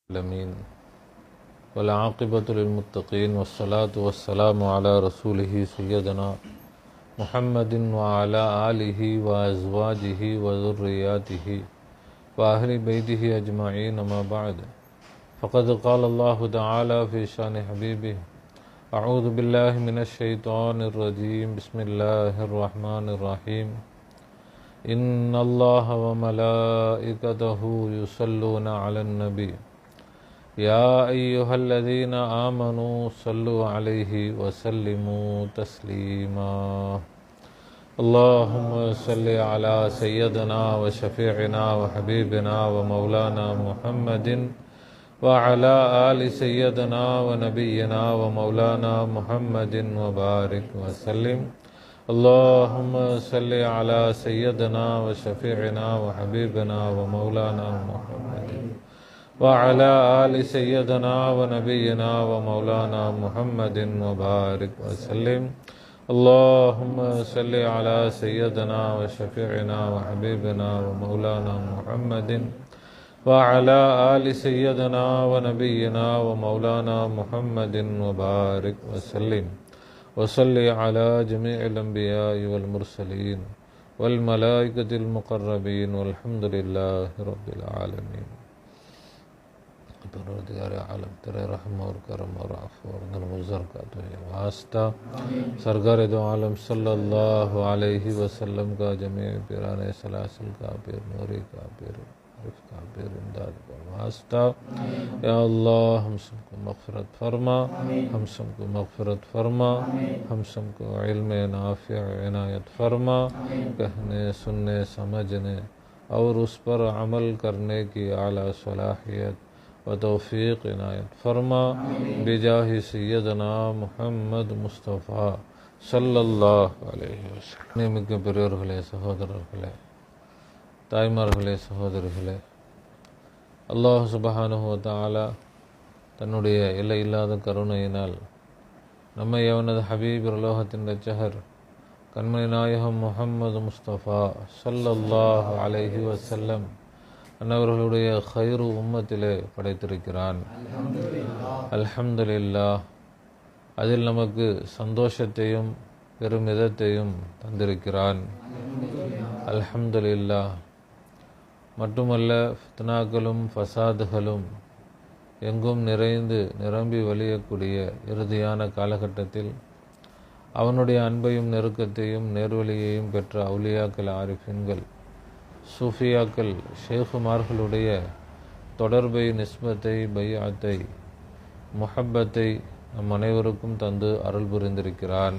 العالمين والعاقبة للمتقين والصلاة والسلام على رسوله سيدنا محمد وعلى آله وأزواجه وذرياته وأهل بيته أجمعين ما بعد فقد قال الله تعالى في شأن حبيبه أعوذ بالله من الشيطان الرجيم بسم الله الرحمن الرحيم إن الله وملائكته يصلون على النبي يا أيها الذين آمنوا صلوا عليه وسلموا تسليما اللهم صل على سيدنا وشفيعنا وحبيبنا ومولانا محمد وعلى آل سيدنا ونبينا ومولانا محمد وبارك وسلم اللهم صل على سيدنا وشفيعنا وحبيبنا ومولانا محمد وعلى آل سيدنا ونبينا ومولانا محمد وبارك وسلم اللهم صل على سيدنا وشفيعنا وحبيبنا ومولانا محمد وعلى آل سيدنا ونبينا ومولانا محمد وبارك وسلم وصل على جميع الأنبياء والمرسلين والملائكة المقربين والحمد لله رب العالمين. परवरदिगार आलम तेरे रहम और करम और आफ़ और नरमज़र का तो ये वास्ता सरकार दो आलम सल्लल्लाहु अलैहि वसल्लम का जमी पीराने सलासल का पीर नूरी का पीर आरिफ का पीर इमदाद का वास्ता या अल्लाह हम सबको मग़फ़िरत फरमा, हम सबको मग़फ़िरत फरमा, हम सबको इल्म नाफ़िअ इनायत फरमा, कहने सुनने समझने और उस पर अमल करने की आला सलाहियत व तौफ़ीक़ इनायत फरमा बिजाहि सय्यदना முஹம்மது முஸ்தஃபா ஸல்லல்லாஹு அலைஹி வஸல்லம். மிக்க பெரியோர்களே, சகோதரர்களே, தாய்மார்களே, சகோதரிகளே, அல்லாஹ் சுப்ஹானஹு வ தஆலா தன்னுடைய எல்லை இல்லாத கருணையினால் நம்மை அவனது ஹபீப் உலோகத்தின் ரட்சகர் கண்மணி நாயகம் முஹம்மது முஸ்தஃபா ஸல்லல்லாஹு அலைஹி வஸல்லம் அன்னவர்களுடைய ஹைரு உம்மத்திலே படைத்திருக்கிறான். அல்ஹம்துலில்லாஹ். அதில் நமக்கு சந்தோஷத்தையும் பெருமிதத்தையும் தந்திருக்கிறான். அல்ஹம்துலில்லாஹ். மட்டுமல்ல, ஃபித்னாக்களும் ஃபசாதுகளும் எங்கும் நிறைந்து நிரம்பி வழியக்கூடிய இறுதியான காலகட்டத்தில் அவனுடைய அன்பையும் நெருக்கத்தையும் நேர்வழியையும் பெற்ற அவுலியாக்கள், ஆரிஃபின்கள், சூஃபியாக்கள், ஷேகுமார்களுடைய தொடர்பை, நிஸ்பத்தை, பைஅத்தை, முஹப்பத்தை நம் அனைவருக்கும் தந்து அருள் புரிந்திருக்கிறான்.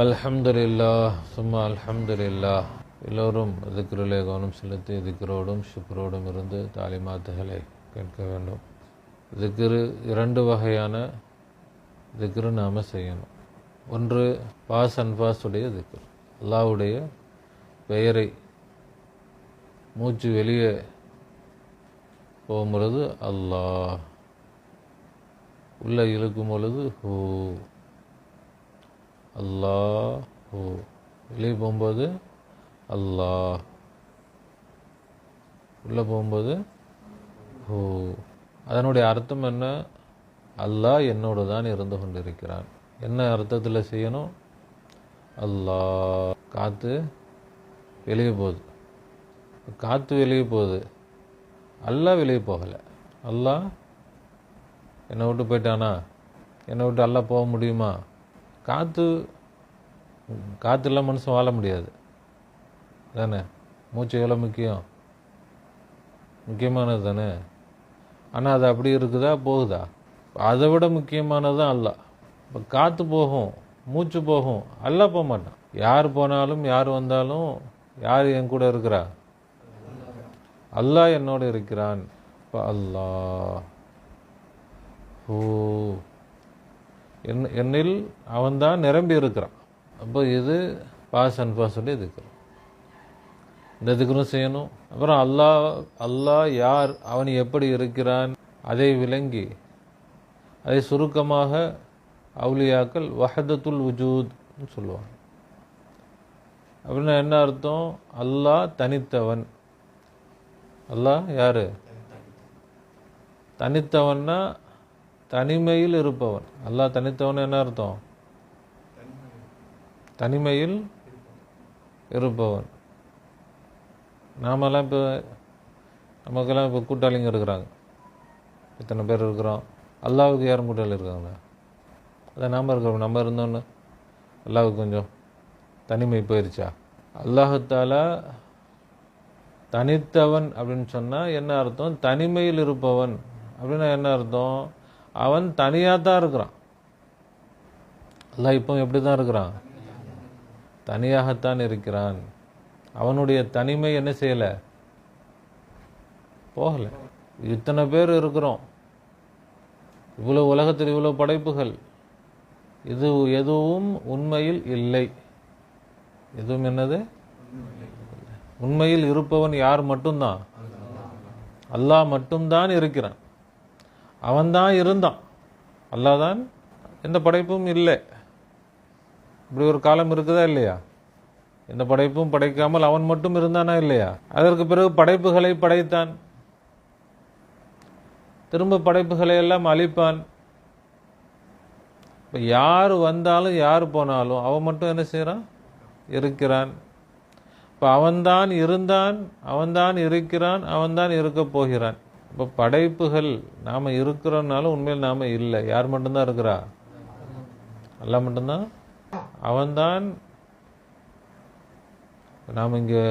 அல்ஹம்துலில்லாஹ் சும்மா அல்ஹம்துலில்லாஹ். எல்லோரும் திக்ரிலே கவனம் செலுத்தி திக்ரோடும் ஷுக்ரோடும் இருந்து தாலிமாத்துகளை கேட்க வேண்டும். திக்ரு இரண்டு வகையான திக்ரு நாம் செய்யணும். ஒன்று பாஸ் அன்பாஸ் உடைய திக்ரு, அல்லாஹ்வுடைய பெயரை மூச்சு வெளியே போகும் பொழுது அல்லாஹ், உள்ளே இழுக்கும் பொழுது ஹூ, அல்லாஹ் ஹூ, வெளியே போகும்போது அல்லாஹ், உள்ளே போகும்போது ஹூ. அதனுடைய அர்த்தம் என்ன? அல்லாஹ் என்னோடு தான் இருந்து கொண்டிருக்கிறான். என்ன அர்த்தத்தில் செய்யணும்? அல்லாஹ், காற்று வெளியே போகுது, காற்று வெளியே போகுது, அல்லாஹ் வெளியே போகலை. அல்லாஹ் என்னை விட்டு போயிட்டானா? என்னை விட்டு அல்லாஹ் போக முடியுமா? காற்றுலாம் மனுஷன் வாழ முடியாது தானே? மூச்சு எவ்வளோ முக்கியம், முக்கியமானது தானே? ஆனால் அது அப்படி இருக்குதா, போகுதா? அதை விட முக்கியமானது தான் அல்லாஹ். இப்போ காற்று போகும், மூச்சு போகும், அல்லாஹ் போக மாட்டான். யார் போனாலும் யார் வந்தாலும் யார் என் கூட இருக்கிறா? அல்லாஹ் என்னோடு இருக்கிறான். இப்போ அல்லாஹ் ஹூ, என்னில் அவன்தான் நிரம்பி இருக்கிறான். அப்போ இது பாஸ் அண்ட் பாஸுடைய திக்ரு. இந்த திக்ரும் செய்யணும். அப்புறம் அல்லாஹ் யார், அவன் எப்படி இருக்கிறான் அதை விளங்கி அதை சுருக்கமாக அவுலியாக்கள் வஹதத்துல் வஜூத் சொல்லுவாங்க. அப்படின்னா என்ன அர்த்தம்? அல்லாஹ் தனித்தவன். அல்லாஹ் யாரு? தனித்தவன்னா தனிமையில் இருப்பவன். அல்லாஹ் தனித்தவன் என்ன அர்த்தம்? தனிமையில் இருப்பவன். நாமெல்லாம் இப்போ நமக்கெல்லாம் இப்போ கூட்டாளிங்க இருக்கிறாங்க. இத்தனை பேர் இருக்கிறோம். அல்லாவுக்கு யாரும் கூட்டாளி இருக்காங்களா? அதான் நாம் இருக்கிறோம். நம்ம இருந்தோன்னு அல்லாவுக்கு கொஞ்சம் தனிமை போயிடுச்சா? அல்லாஹுத்தாலா தனித்தவன் அப்படின்னு சொன்னால் என்ன அர்த்தம்? தனிமையில் இருப்பவன் அப்படின்னா என்ன அர்த்தம்? அவன் தனியாக தான் இருக்கிறான். அல்லாஹ் இப்போ எப்படி தான் இருக்கிறான்? தனியாகத்தான் இருக்கிறான். அவனுடைய தனிமை என்ன செய்யலை? போகலை. இத்தனை பேர் இருக்கிறோம், இவ்வளோ உலகத்தில் இவ்வளோ படைப்புகள், இது எதுவும் உண்மையில் இல்லை. எதுவும் என்னது? உண்மையில் இருப்பவன் யார்? மட்டும்தான் அல்லாஹ் மட்டும்தான் இருக்கிறான். அவன்தான் இருந்தான். அல்லாஹ் தான் எந்த படைப்பும் இல்லை. இப்படி ஒரு காலம் இருக்குதா இல்லையா? எந்த படைப்பும் படைக்காமல் அவன் மட்டும் இருந்தானா இல்லையா? அதற்கு பிறகு படைப்புகளை படைத்தான், திரும்ப படைப்புகளை எல்லாம் அழிப்பான். இப்போ யார் வந்தாலும் யார் போனாலும் அவன் மட்டும் என்ன செய்கிறான்? இருக்கிறான். இப்போ அவன்தான் இருந்தான், அவன்தான் இருக்கிறான், அவன்தான் இருக்க போகிறான். இப்போ படைப்புகள் நாம் இருக்கிறோன்னாலும் உண்மையில் நாம் இல்லை. யார் மட்டும்தான் இருக்கிறா? அல்லாஹ் மட்டும்தான். அவன்தான். நாம் இங்கே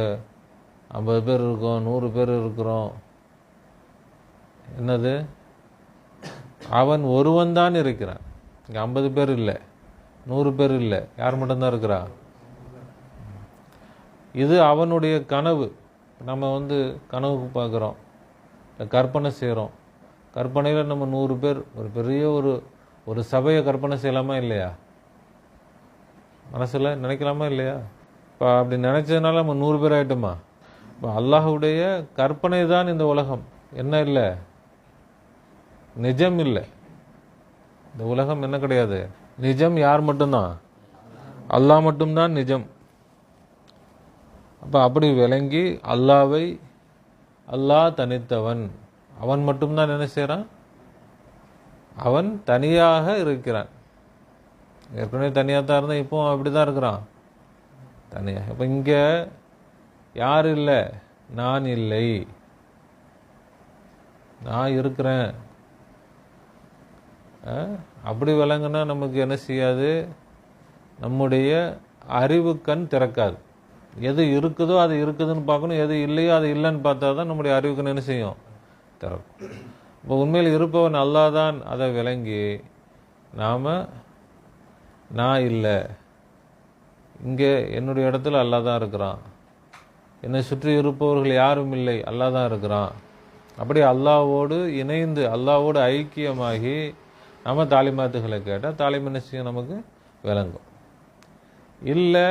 50 பேர் இருக்கோம், 100 பேர் இருக்கிறோம். என்னது? அவன் ஒருவன் தான் இருக்கிறான். இங்கே 50 பேர் இல்லை, 100 பேர் இல்லை. யார் மட்டும்தான் இருக்கிறா? இது அவனுடைய கனவு. நம்ம கனவுக்கு பார்க்குறோம், கற்பனை செய்கிறோம். கற்பனையில் நம்ம 100 பேர், ஒரு பெரிய ஒரு சபையை கற்பனை செய்யலாமா இல்லையா? மனசில் நினைக்கலாமா இல்லையா? இப்போ அப்படி நினச்சதுனால நம்ம 100 பேர் ஆகிட்டோமா? இப்போ அல்லாஹுடைய கற்பனை தான் இந்த உலகம். என்ன இல்லை? நிஜம் இல்லை. இந்த உலகம் என்ன கிடையாது? நிஜம் யார் மட்டும்தான்? அல்லாஹ் மட்டும்தான் நிஜம். அப்போ அப்படி விளங்கி அல்லாவை, அல்லாஹ் தனித்தவன், அவன் மட்டும்தான் என்ன செய்கிறான்? அவன் தனியாக இருக்கிறான். ஏற்கனவே தனியாக தான் இருந்தான், இப்போ அப்படி தான் இருக்கிறான், தனியாக. இப்போ இங்கே யார் இல்லை? நான் இல்லை, நான் இருக்கிறேன். அப்படி விளங்குனா நமக்கு என்ன செய்யாது? நம்முடைய அறிவு கண் திறக்காது. எது இருக்குதோ அது இருக்குதுன்னு பார்க்கணும், எது இல்லையோ அது இல்லைன்னு பார்த்தா தான் நம்முடைய அறிவுக்கு என்ன செய்யும்? திறக்கும். இப்போ உண்மையில் இருப்பவன் அல்லாஹ் தான். அதை விளங்கி நாம் நான் இல்லை, இங்கே என்னுடைய இடத்துல அல்லாஹ் தான் இருக்கிறான், என்னை சுற்றி இருப்பவர்கள் யாரும் இல்லை, அல்லாஹ் தான் இருக்கிறான். அப்படி அல்லாஹ்வோடு இணைந்து, அல்லாஹ்வோடு ஐக்கியமாகி நம்ம தாலிமாத்துகளை கேட்டால் தாலிம் என்ன செய்யும்? நமக்கு விளங்கும். இல்லை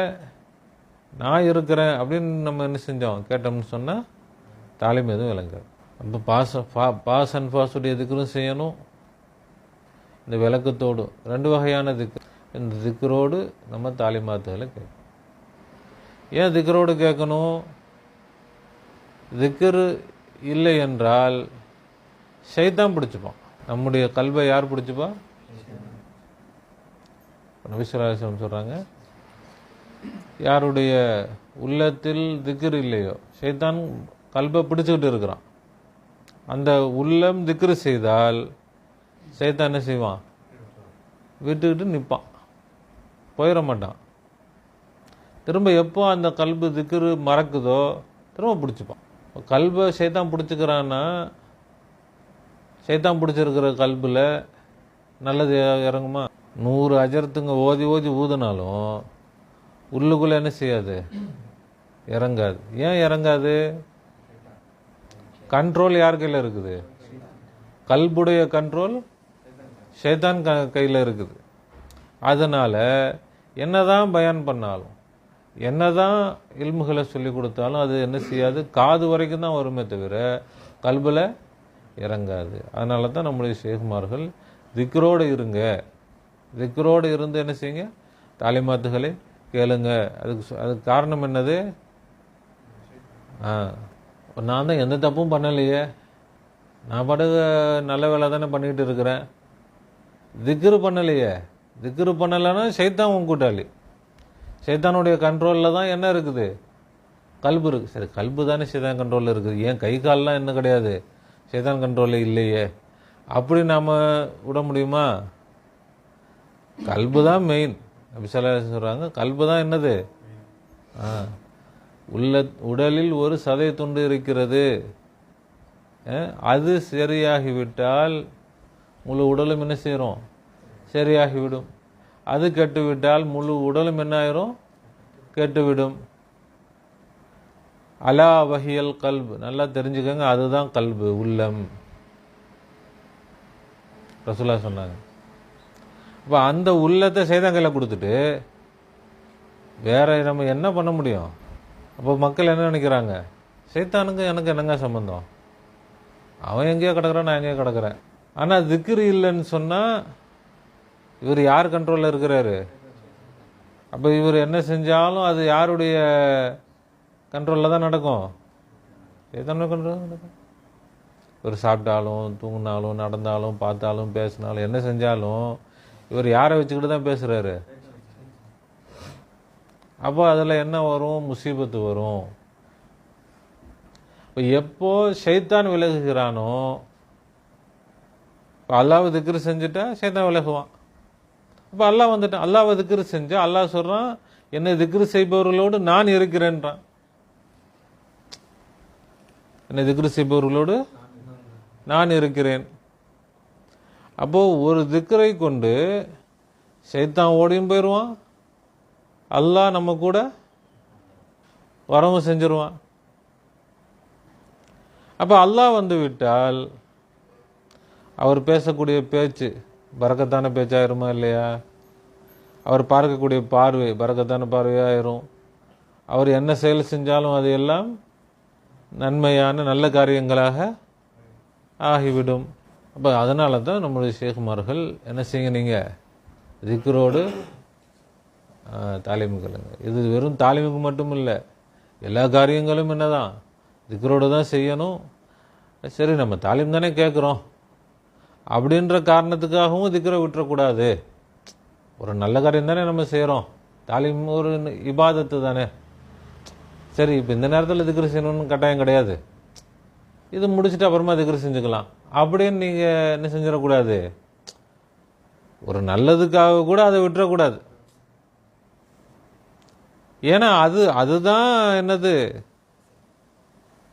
நான் இருக்கிறேன் அப்படின்னு நம்ம என்ன செஞ்சோம் கேட்டோம்னு சொன்னால் தாலிம் எதுவும் விளங்காது. அப்போ பாஸ் அண்ட் ஃபாஸுடைய திக்ரும் செய்யணும். இந்த விளக்கத்தோடு 2 வகையான திக்ரு. இந்த திக்ரோடு நம்ம தாலிமாத்துகளை கேட்கணும். ஏன் திக்ரோடு கேட்கணும்? திக்ரு இல்லை என்றால் ஷைத்தான் பிடிச்சிப்பான். நம்முடைய கல்வை யார் பிடிச்சிப்பா? நபி ஸல்லல்லாஹு அலைஹி வஸல்லம் சொல்கிறாங்க, யாருடைய உள்ளத்தில் திக்ர் இல்லையோ ஷைத்தான் கல்பை பிடிச்சிக்கிட்டு இருக்கிறான். அந்த உள்ளம் திக்ரு செய்தால் ஷைத்தான் என்ன செய்வான்? விட்டுக்கிட்டு நிற்பான், போயிட மாட்டான். திரும்ப எப்போ அந்த கல்பு திக்ரு மறக்குதோ திரும்ப பிடிச்சிப்பான். கல்பை ஷைத்தான் பிடிச்சிக்கிறான்னா, ஷைத்தான் பிடிச்சிருக்கிற கல்பில் நல்லது இறங்குமா? 100 அஜரத்துங்க ஓதி ஓதி ஊதினாலும் உள்ளுக்குள்ளே என்ன செய்யாது? இறங்காது. ஏன் இறங்காது? கண்ட்ரோல் யார் கையில் இருக்குது? கல்புடைய கண்ட்ரோல் ஷைத்தான் கையில் இருக்குது. அதனால் என்னதான் பயான் பண்ணாலும், என்னதான் இல்முகளை சொல்லி கொடுத்தாலும் அது என்ன செய்யாது? காது வரைக்கும் தான் வருமே தவிர கல்பில் இறங்காது. அதனால தான் நம்முடைய ஷேகுமார்கள் திக்ரோடு இருங்க, திக்ரோடு இருந்து என்ன செய்யுங்க? தாலிமாத்துகளை கேளுங்க. அதுக்கு காரணம் என்னது? நான் தான் எந்த தப்பும் பண்ணலையே, நான் பாட்டுக்கு நல்ல வேலை தானே பண்ணிக்கிட்டு இருக்கிறேன், திக்ரு பண்ணலையே. திக்ரு பண்ணலைன்னா சைத்தான் உன் கூட்டாளி. சைத்தானுடைய கண்ட்ரோலில் தான் என்ன இருக்குது, கல்பு இருக்குது. சரி, கல்பு தானே சைத்தான் கண்ட்ரோலில் இருக்குது, ஏன் கை கால்லாம் என்ன கிடையாது சைத்தான் கண்ட்ரோலில் இல்லையே, அப்படி நாம் விட முடியுமா? கல்பு தான் மெயின். அப்படி சில சொல்கிறாங்க கல்பு தான் என்னது, உடலில் ஒரு சதை துண்டு இருக்கிறது, அது சரியாகிவிட்டால் முழு உடலும் என்ன செய்கிறோம், சரியாகிவிடும். அது கெட்டுவிட்டால் முழு உடலும் என்ன ஆயிரும், கெட்டுவிடும். அலா வஹியல் கல்பு, நல்லா தெரிஞ்சுக்கங்க, அதுதான் கல்பு, உள்ளம். ரசூலா சொன்னாங்க. அப்போ அந்த உள்ளத்தை சைத்தான் கையில் கொடுத்துட்டு வேற நம்ம என்ன பண்ண முடியும்? அப்போ மக்கள் என்ன நினைக்கிறாங்க, சைத்தானுக்கு எனக்கு என்னங்க சம்பந்தம், அவன் எங்கேயோ கிடக்குறான், நான் எங்கேயோ கிடக்குறேன். ஆனால் திக்ரு இல்லைன்னு சொன்னால் இவர் யார் கண்ட்ரோலில் இருக்கிறாரு? அப்போ இவர் என்ன செஞ்சாலும் அது யாருடைய கண்ட்ரோலில் தான் நடக்கும், சைத்தானுடைய கண்ட்ரோல் நடக்கும். இவர் சாப்பிட்டாலும் தூங்கினாலும் நடந்தாலும் பார்த்தாலும் பேசினாலும் என்ன செஞ்சாலும் இவர் யாரை வச்சுக்கிட்டு தான் பேசுகிறாரு. அப்போ அதில் என்ன வரும், முசீபத்து வரும். இப்போ எப்போ ஷைத்தான் விலகுகிறானோ, இப்போ அல்லாஹ்வை திக்ரு செஞ்சுட்டா ஷைத்தான் விலகுவான். அப்போ அல்லாஹ் வந்துட்டான், அல்லாஹ்வை திக்ரு செஞ்சா அல்லாஹ் சொல்கிறான், என்னை திக்ரு செய்பவர்களோடு நான் இருக்கிறேன்றான். என்னை திக்ரு செய்பவர்களோடு நான் இருக்கிறேன். அப்போது ஒரு திக்ரை கொண்டு ஷைத்தான் ஓடியும் போயிடுவான், அல்லாஹ் நம்ம கூட வரவும் செஞ்சிருவான். அப்போ அல்லாஹ் வந்து விட்டால் அவர் பேசக்கூடிய பேச்சு பரக்கத்தான பேச்சாயிருமா இல்லையா? அவர் பார்க்கக்கூடிய பார்வை பரக்கத்தான பார்வையாயிரும். அவர் என்ன செயல் செஞ்சாலும் அது எல்லாம் நன்மையான நல்ல காரியங்களாக ஆகிவிடும். அப்போ அதனால தான் நம்முடைய ஷேகுமார்கள் என்ன செய்யுங்க, நீங்கள் திக்ரோடு தாலிமுகளுங்க. இது வெறும் தாலிமுக்கு மட்டும் இல்லை, எல்லா காரியங்களும் என்னதான் திக்ரோடு தான் செய்யணும். சரி, நம்ம தாலிம் தானே கேட்குறோம் அப்படின்ற காரணத்துக்காகவும் திக்ரை விட்டுறக்கூடாது. ஒரு நல்ல காரியம் தானே நம்ம செய்கிறோம், தாலிம் ஒரு இபாதத்து தானே. சரி, இப்போ இந்த நேரத்தில் திக்ரு செய்யணும்னு கட்டாயம் கிடையாது, இது முடிச்சுட்டு அப்புறமா திக்ரு செஞ்சுக்கலாம் அப்படின்னு நீங்கள் என்ன செஞ்சிடக்கூடாது. ஒரு நல்லதுக்காக கூட அதை விட்டுறக்கூடாது. ஏன்னா அதுதான் என்னது,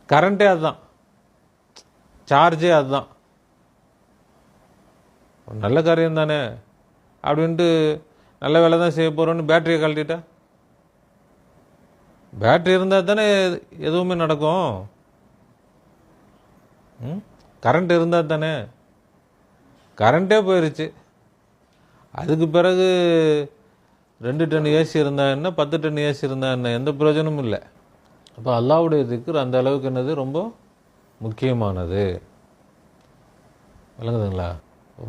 கரண்ட்டே அதுதான், சார்ஜே அதுதான். ஒரு நல்ல காரியம் தானே அப்படின்ட்டு நல்ல வேலை தான் செய்ய போகிறோன்னு பேட்டரியை கழட்டிட்டா, பேட்டரி இருந்தால் தானே எதுவுமே நடக்கும். கரண்ட் இருந்தால் தானே, கரண்ட்டே போயிடுச்சு. அதுக்கு பிறகு 2 டன் ஏசி இருந்தா என்ன, 10 டன் ஏசி இருந்தா என்ன, எந்த பிரயோஜனமும் இல்லை. அப்போ அல்லாஹ்வுடைய திக்ர் அந்த அளவுக்கு என்னது, ரொம்ப முக்கியமானது. விளங்குதுங்களா?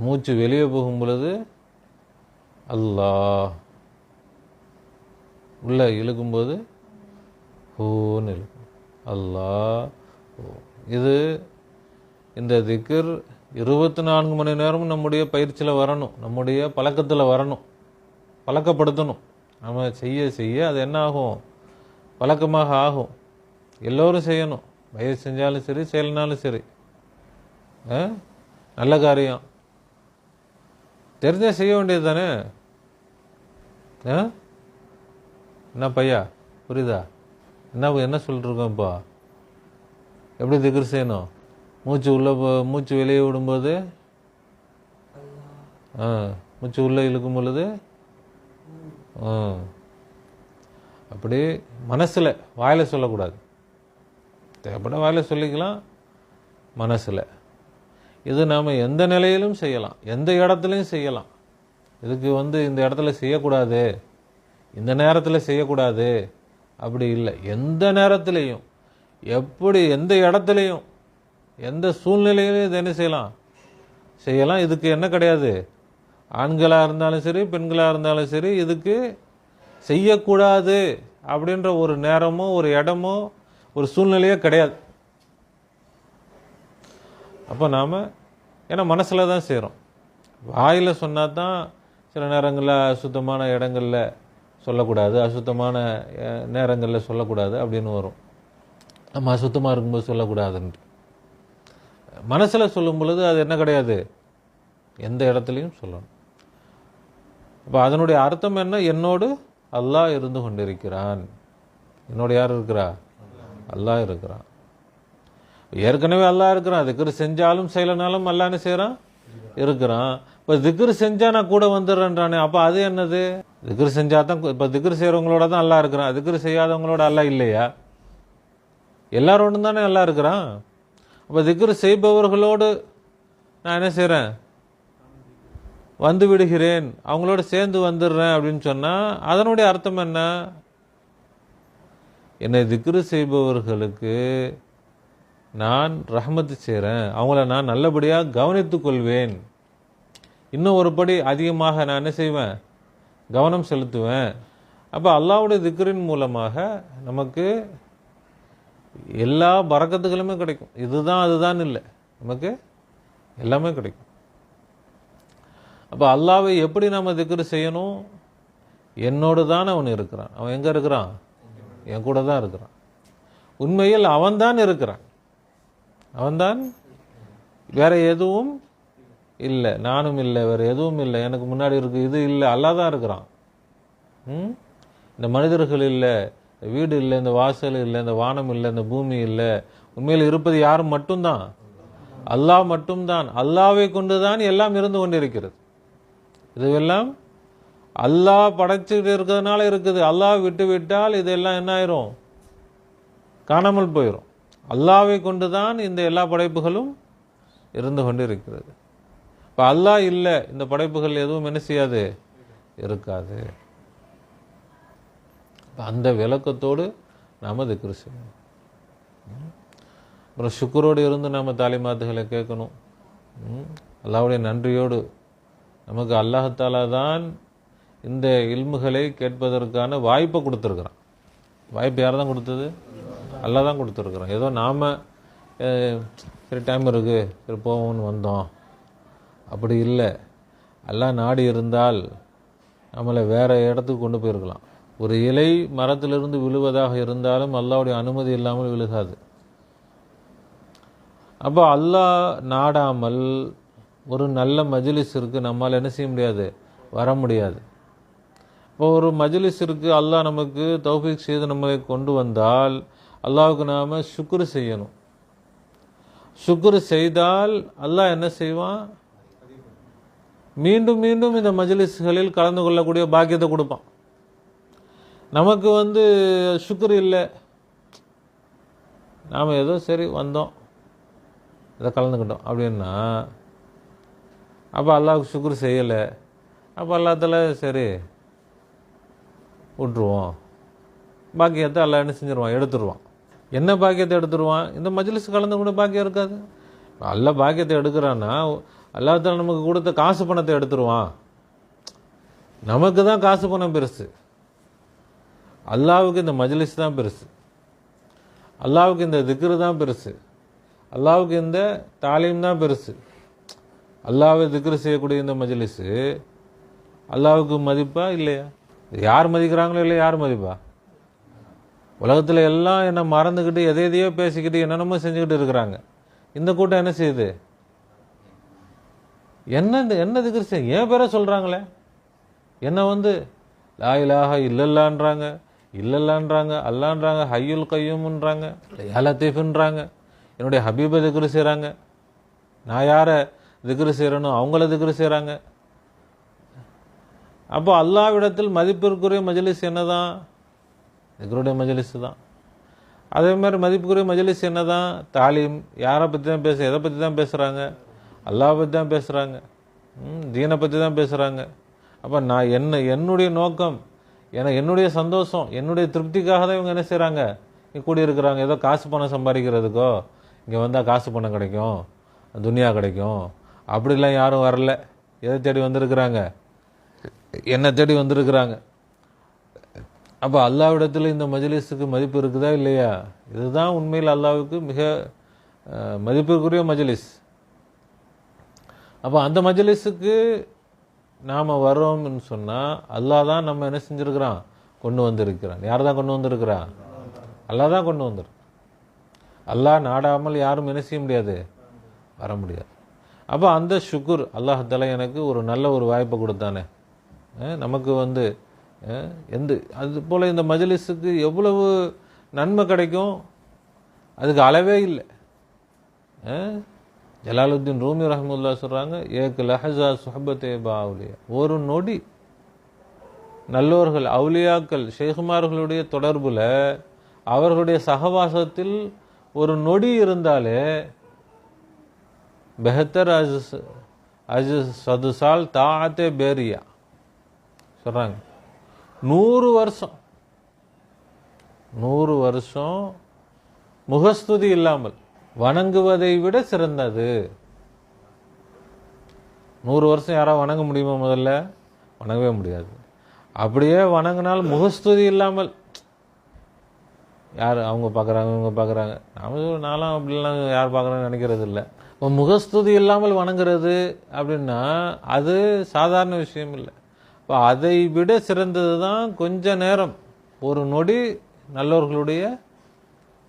மூச்சு வெளியே போகும் பொழுது அல்லாஹ், உள்ள இழுக்கும்போது ஹூன்னு இழுக்கும், அல்லாஹ். இது இந்த திக்ர் 24 மணி நேரமும் நம்முடைய பயிற்சியில் வரணும், நம்முடைய பழக்கத்தில் வரணும், பழக்கப்படுத்தணும். நம்ம செய்ய செய்ய அது என்ன ஆகும், பழக்கமாக ஆகும். எல்லோரும் செய்யணும், வயசு செஞ்சாலும் சரி செய்யலனாலும் சரி. நல்ல காரியம் தெரிஞ்சால் செய்ய வேண்டியது தானே. என்ன பையா, புரியுதா? என்ன சொல்லிட்டுருக்கோம் இப்போ? எப்படி திக்ர் செய்யணும்? மூச்சு வெளியே விடும்போது மூச்சு உள்ளே இழுக்கும் பொழுது அப்படி மனசில், வாயில் சொல்லக்கூடாது. தேவைப்பட வாயில் சொல்லிக்கலாம், மனசில். இது நாம் எந்த நிலையிலும் செய்யலாம், எந்த இடத்துலையும் செய்யலாம். இதுக்கு இந்த இடத்துல செய்யக்கூடாது, இந்த நேரத்தில் செய்யக்கூடாது அப்படி இல்லை. எந்த நேரத்துலையும், எப்படி, எந்த இடத்துலையும், எந்த சூழ்நிலையிலும் இது என்ன செய்யலாம். இதுக்கு என்ன கிடையாது, ஆண்களாக இருந்தாலும் சரி பெண்களாக இருந்தாலும் சரி, இதுக்கு செய்யக்கூடாது அப்படின்ற ஒரு நேரமோ ஒரு இடமோ ஒரு சூழ்நிலையோ கிடையாது. அப்போ நாம் ஏன்னா மனசில் தான் செய்கிறோம். வாயில் சொன்னால் தான் சில நேரங்களில் அசுத்தமான இடங்களில் சொல்லக்கூடாது, அசுத்தமான நேரங்களில் சொல்லக்கூடாது அப்படின்னு வரும். நம்ம அசுத்தமாக இருக்கும்போது சொல்லக்கூடாதுன்ட்டு மனசில் சொல்லும் பொழுது அது என்ன கிடையாது, எந்த இடத்துலையும் சொல்லணும். அப்போ அதனுடைய அர்த்தம் என்ன, என்னோடு அல்லாஹ் இருந்து கொண்டிருக்கிறான். என்னோட யார் இருக்கிறா, அல்லாஹ் இருக்கிறான். ஏற்கனவே அல்லாஹ் இருக்கிறான். திக்ரு செஞ்சாலும் செய்யலனாலும் அல்லாஹ் என்ன செய்கிறான், இருக்கிறான். இப்போ திக்ரு செஞ்சா நான் கூட வந்துடுறேன்றானே, அப்போ அது என்னது, திக்ரு செஞ்சா தான், இப்போ திக்ரு செய்கிறவங்களோட தான் அல்லாஹ் இருக்கிறான், திக்ரு செய்யாதவங்களோட அல்லாஹ் இல்லையா? எல்லாரோடும் தானே அல்லாஹ் இருக்கிறான். அப்போ திக்ரு செய்பவர்களோடு நான் என்ன செய்கிறேன், வந்து விடுகிறேன், அவங்களோட சேர்ந்து வந்துடுறேன் அப்படின்னு சொன்னால் அதனுடைய அர்த்தம் என்ன, என்னை திக்ரு செய்பவர்களுக்கு நான் ரஹ்மத்து செய்கிறேன், அவங்கள நான் நல்லபடியாக கவனித்து கொள்வேன், இன்னும் ஒரு படி அதிகமாக நான் என்ன செய்வேன், கவனம் செலுத்துவேன். அப்போ அல்லாஹ்வுடைய திக்ரின் மூலமாக நமக்கு எல்லா பரக்கத்துகளுமே கிடைக்கும். இதுதான் அதுதான் இல்லை, நமக்கு எல்லாமே கிடைக்கும். அப்போ அல்லாஹ்வை எப்படி நம்ம திக்ரு செய்யணும், என்னோடு தான் அவன் இருக்கிறான். அவன் எங்கே இருக்கிறான், என் கூட தான் இருக்கிறான். உண்மையில் அவன்தான் இருக்கிறான், அவன்தான், வேற எதுவும் இல்லை, நானும் இல்லை, வேற எதுவும் இல்லை, எனக்கு முன்னாடி இருக்கு இது இல்லை, அல்லாஹ் தான் இருக்கிறான். இந்த மனிதர்கள் இல்லை, வீடு இல்லை, இந்த வாசல் இல்லை, இந்த வானம் இல்லை, இந்த பூமி இல்லை, உண்மையில் இருப்பது யாரும் மட்டும்தான், அல்லாஹ் மட்டும்தான். அல்லாஹ்வை கொண்டுதான் எல்லாம் இருந்து கொண்டிருக்கிறது. இதுவெல்லாம் அல்லாஹ் படைச்சுட்டு இருக்கிறதுனால இருக்குது. அல்லாஹ் விட்டு விட்டால் இதெல்லாம் என்ன ஆயிரும், காணாமல் போயிடும். அல்லாஹ்வை கொண்டுதான் இந்த எல்லா படைப்புகளும் இருந்து கொண்டு இருக்கிறது. இப்போ அல்லாஹ் இல்லை, இந்த படைப்புகள் எதுவும் என்ன செய்யாது, இருக்காது. அந்த விளக்கத்தோடு நாம் திக்ரு செய்யணும். அப்புறம் சுக்குரோடு இருந்து நாம் தாலிமாத்துகளை கேட்கணும். அல்லாஹ்வுடைய நன்றியோடு நமக்கு அல்லாஹாலா தான் இந்த இல்முகளை கேட்பதற்கான வாய்ப்பை கொடுத்துருக்குறான். வாய்ப்பு யார் தான் கொடுத்தது, அல்லாஹ் தான் கொடுத்துருக்குறான். ஏதோ நாம் சரி டைம் இருக்குது சரி போவோம்னு வந்தோம், அப்படி இல்லை. அல்லாஹ் நாடி இருந்தால் நம்மளை வேறு இடத்துக்கு கொண்டு போயிருக்கலாம். ஒரு இலை மரத்திலிருந்து விழுவதாக இருந்தாலும் அல்லாஹ்வுடைய அனுமதி இல்லாமல் விழுகாது. அப்போ அல்லாஹ் நாடாமல் ஒரு நல்ல மஜ்லிஸிற்கு நம்மால் என்ன செய்ய முடியாது, வர முடியாது. இப்போ ஒரு மஜ்லிஸிற்கு அல்லாஹ் நமக்கு தௌஃபீக் செய்து நம்மளை கொண்டு வந்தால் அல்லாஹ்வுக்கு நாம் சுக்ரு செய்யணும். சுக்ரு செய்தால் அல்லாஹ் என்ன செய்வான், மீண்டும் மீண்டும் இந்த மஜ்லிஸ்களில் கலந்து கொள்ளக்கூடிய பாக்கியத்தை கொடுப்பான். நமக்கு சுக்ரு இல்லை, நாம் ஏதோ சரி வந்தோம் இதை கலந்துக்கிட்டோம் அப்படின்னா, அப்போ அல்லாஹ்வுக்கு சுக்ரு செய்யலை, அப்போ அல்லாஹ்தால சரி விட்டுருவோம், பாக்கியத்தை அல்லாஹ் என்ன செஞ்சிருவான், எடுத்துருவான். என்ன பாக்கியத்தை எடுத்துருவான், இந்த மஜ்லிஸ் கலந்து கூட பாக்கியம் இருக்காது. அல்லாஹ் பாக்கியத்தை எடுக்கிறான்னா அல்லாஹ்தால நமக்கு கொடுத்த காசு பணத்தை எடுத்துருவான். நமக்கு தான் காசு பணம் பெருசு, அல்லாஹ்வுக்கு இந்த மஜ்லிஸ் தான் பெருசு, அல்லாஹ்வுக்கு இந்த திக்ரு தான் பெருசு, அல்லாஹ்வுக்கு இந்த தாலீம் தான் பெருசு. அல்லாஹ்வை திக்ரு செய்யக்கூடிய இந்த மஜ்லிஸு அல்லாஹ்வுக்கு மதிப்பா இல்லையா? யார் மதிக்கிறாங்களோ இல்லையா, யார் மதிப்பா? உலகத்தில் எல்லாம் என்ன மறந்துக்கிட்டு எதையோ பேசிக்கிட்டு என்னென்னமோ செஞ்சுக்கிட்டு இருக்கிறாங்க. இந்த கூட்டம் என்ன செய்யுது, என்ன திக்ரு செய்ய, ஏன் பேரை சொல்கிறாங்களே, என்ன லா இலாஹ இல்லல்லான்றாங்க, இல்லல்லான்றாங்க, அல்லான்றாங்க, ஹய்யுல் கய்யூம்ன்றாங்க, யா லத்தீஃப்ன்றாங்க, என்னுடைய ஹபீபை திக்ரு செய்கிறாங்க, நான் யாரை திக்ரு செய்கிறேனோ அவங்கள திக்ரு செய்கிறாங்க. அப்போ அல்லாஹ்விடத்தில் மதிப்பிற்குரிய மஜ்லிஸ் என்னதான், திக்ருடைய மஜ்லிஸ் தான். அதே மாதிரி மதிப்புக்குரிய மஜ்லிஸ் என்னதான், தாலீம். யாரை பற்றி தான் எதை பற்றி தான் பேசுகிறாங்க, அல்லாஹ் பற்றி தான் பேசுகிறாங்க, தீனை பற்றி தான் பேசுகிறாங்க. அப்போ நான் என்னுடைய நோக்கம், என்னுடைய சந்தோஷம், என்னுடைய திருப்திக்காக தான் இவங்க என்ன செய்கிறாங்க, இங்கே கூடியிருக்கிறாங்க. ஏதோ காசு பணம் சம்பாதிக்கிறதுக்கோ, இங்கே வந்தால் காசு பணம் கிடைக்கும், துனியா கிடைக்கும், அப்படிலாம் யாரும் வரல. எதை தேடி வந்திருக்கிறாங்க, என்னை தேடி வந்திருக்கிறாங்க. அப்போ அல்லாஹ்விடத்தில் இந்த மஜ்லிஸுக்கு மதிப்பு இருக்குதா இல்லையா? இதுதான் உண்மையில் அல்லாஹ்வுக்கு மிக மதிப்பிற்குரிய மஜ்லிஸ். அப்போ அந்த மஜ்லிஸுக்கு நாம் வரோம்னு சொன்னால் அல்லாஹ் தான் நம்ம என்ன செஞ்சுருக்கிறான், கொண்டு வந்திருக்கிறான். யார் தான் கொண்டு வந்திருக்கிறான்? அல்லாஹ் தான் கொண்டு வந்துரு. அல்லாஹ் நாடாமல் யாரும் என்ன செய்ய முடியாது, வர முடியாது. அப்போ அந்த ஷுக்குர், அல்லாஹ் எனக்கு ஒரு நல்ல ஒரு வாய்ப்பை கொடுத்தானே, நமக்கு அது போல் இந்த மஜ்லிஸுக்கு எவ்வளவு நன்மை கிடைக்கும், அதுக்கு அளவே இல்லை. ஜலாலுத்தீன் ரூமி ரஹ்மத்துல்லாஹி சொல்கிறாங்க, ஏக் லஹஸா சுஹபத்தே பாவுலியா, ஒரு நொடி நல்லோர்கள் அவுலியாக்கள் ஷேகுமார்களுடைய தொடர்பில் அவர்களுடைய சகவாசத்தில் ஒரு நொடி இருந்தாலே பெஹத்தர் அஜ் சதுசால் தாத்தே பேரியா சொல்கிறாங்க. 100 வருஷம் முகஸ்துதி இல்லாமல் வணங்குவதை விட சிறந்தது. 100 வருஷம் யாராவது வணங்க முடியுமா? முதல்ல வணங்கவே முடியாது. அப்படியே வணங்கினால் முகஸ்துதி இல்லாமல், யார் அவங்க பார்க்குறாங்க இவங்க பார்க்குறாங்க, நானும் அப்படிலாம் யார் பார்க்குறாங்கன்னு நினைக்கிறது இல்லை. இப்போ முகஸ்துதி இல்லாமல் வணங்குறது அப்படின்னா அது சாதாரண விஷயம் இல்லை. இப்போ அதை விட சிறந்தது தான் கொஞ்ச நேரம், ஒரு நொடி நல்லவர்களுடைய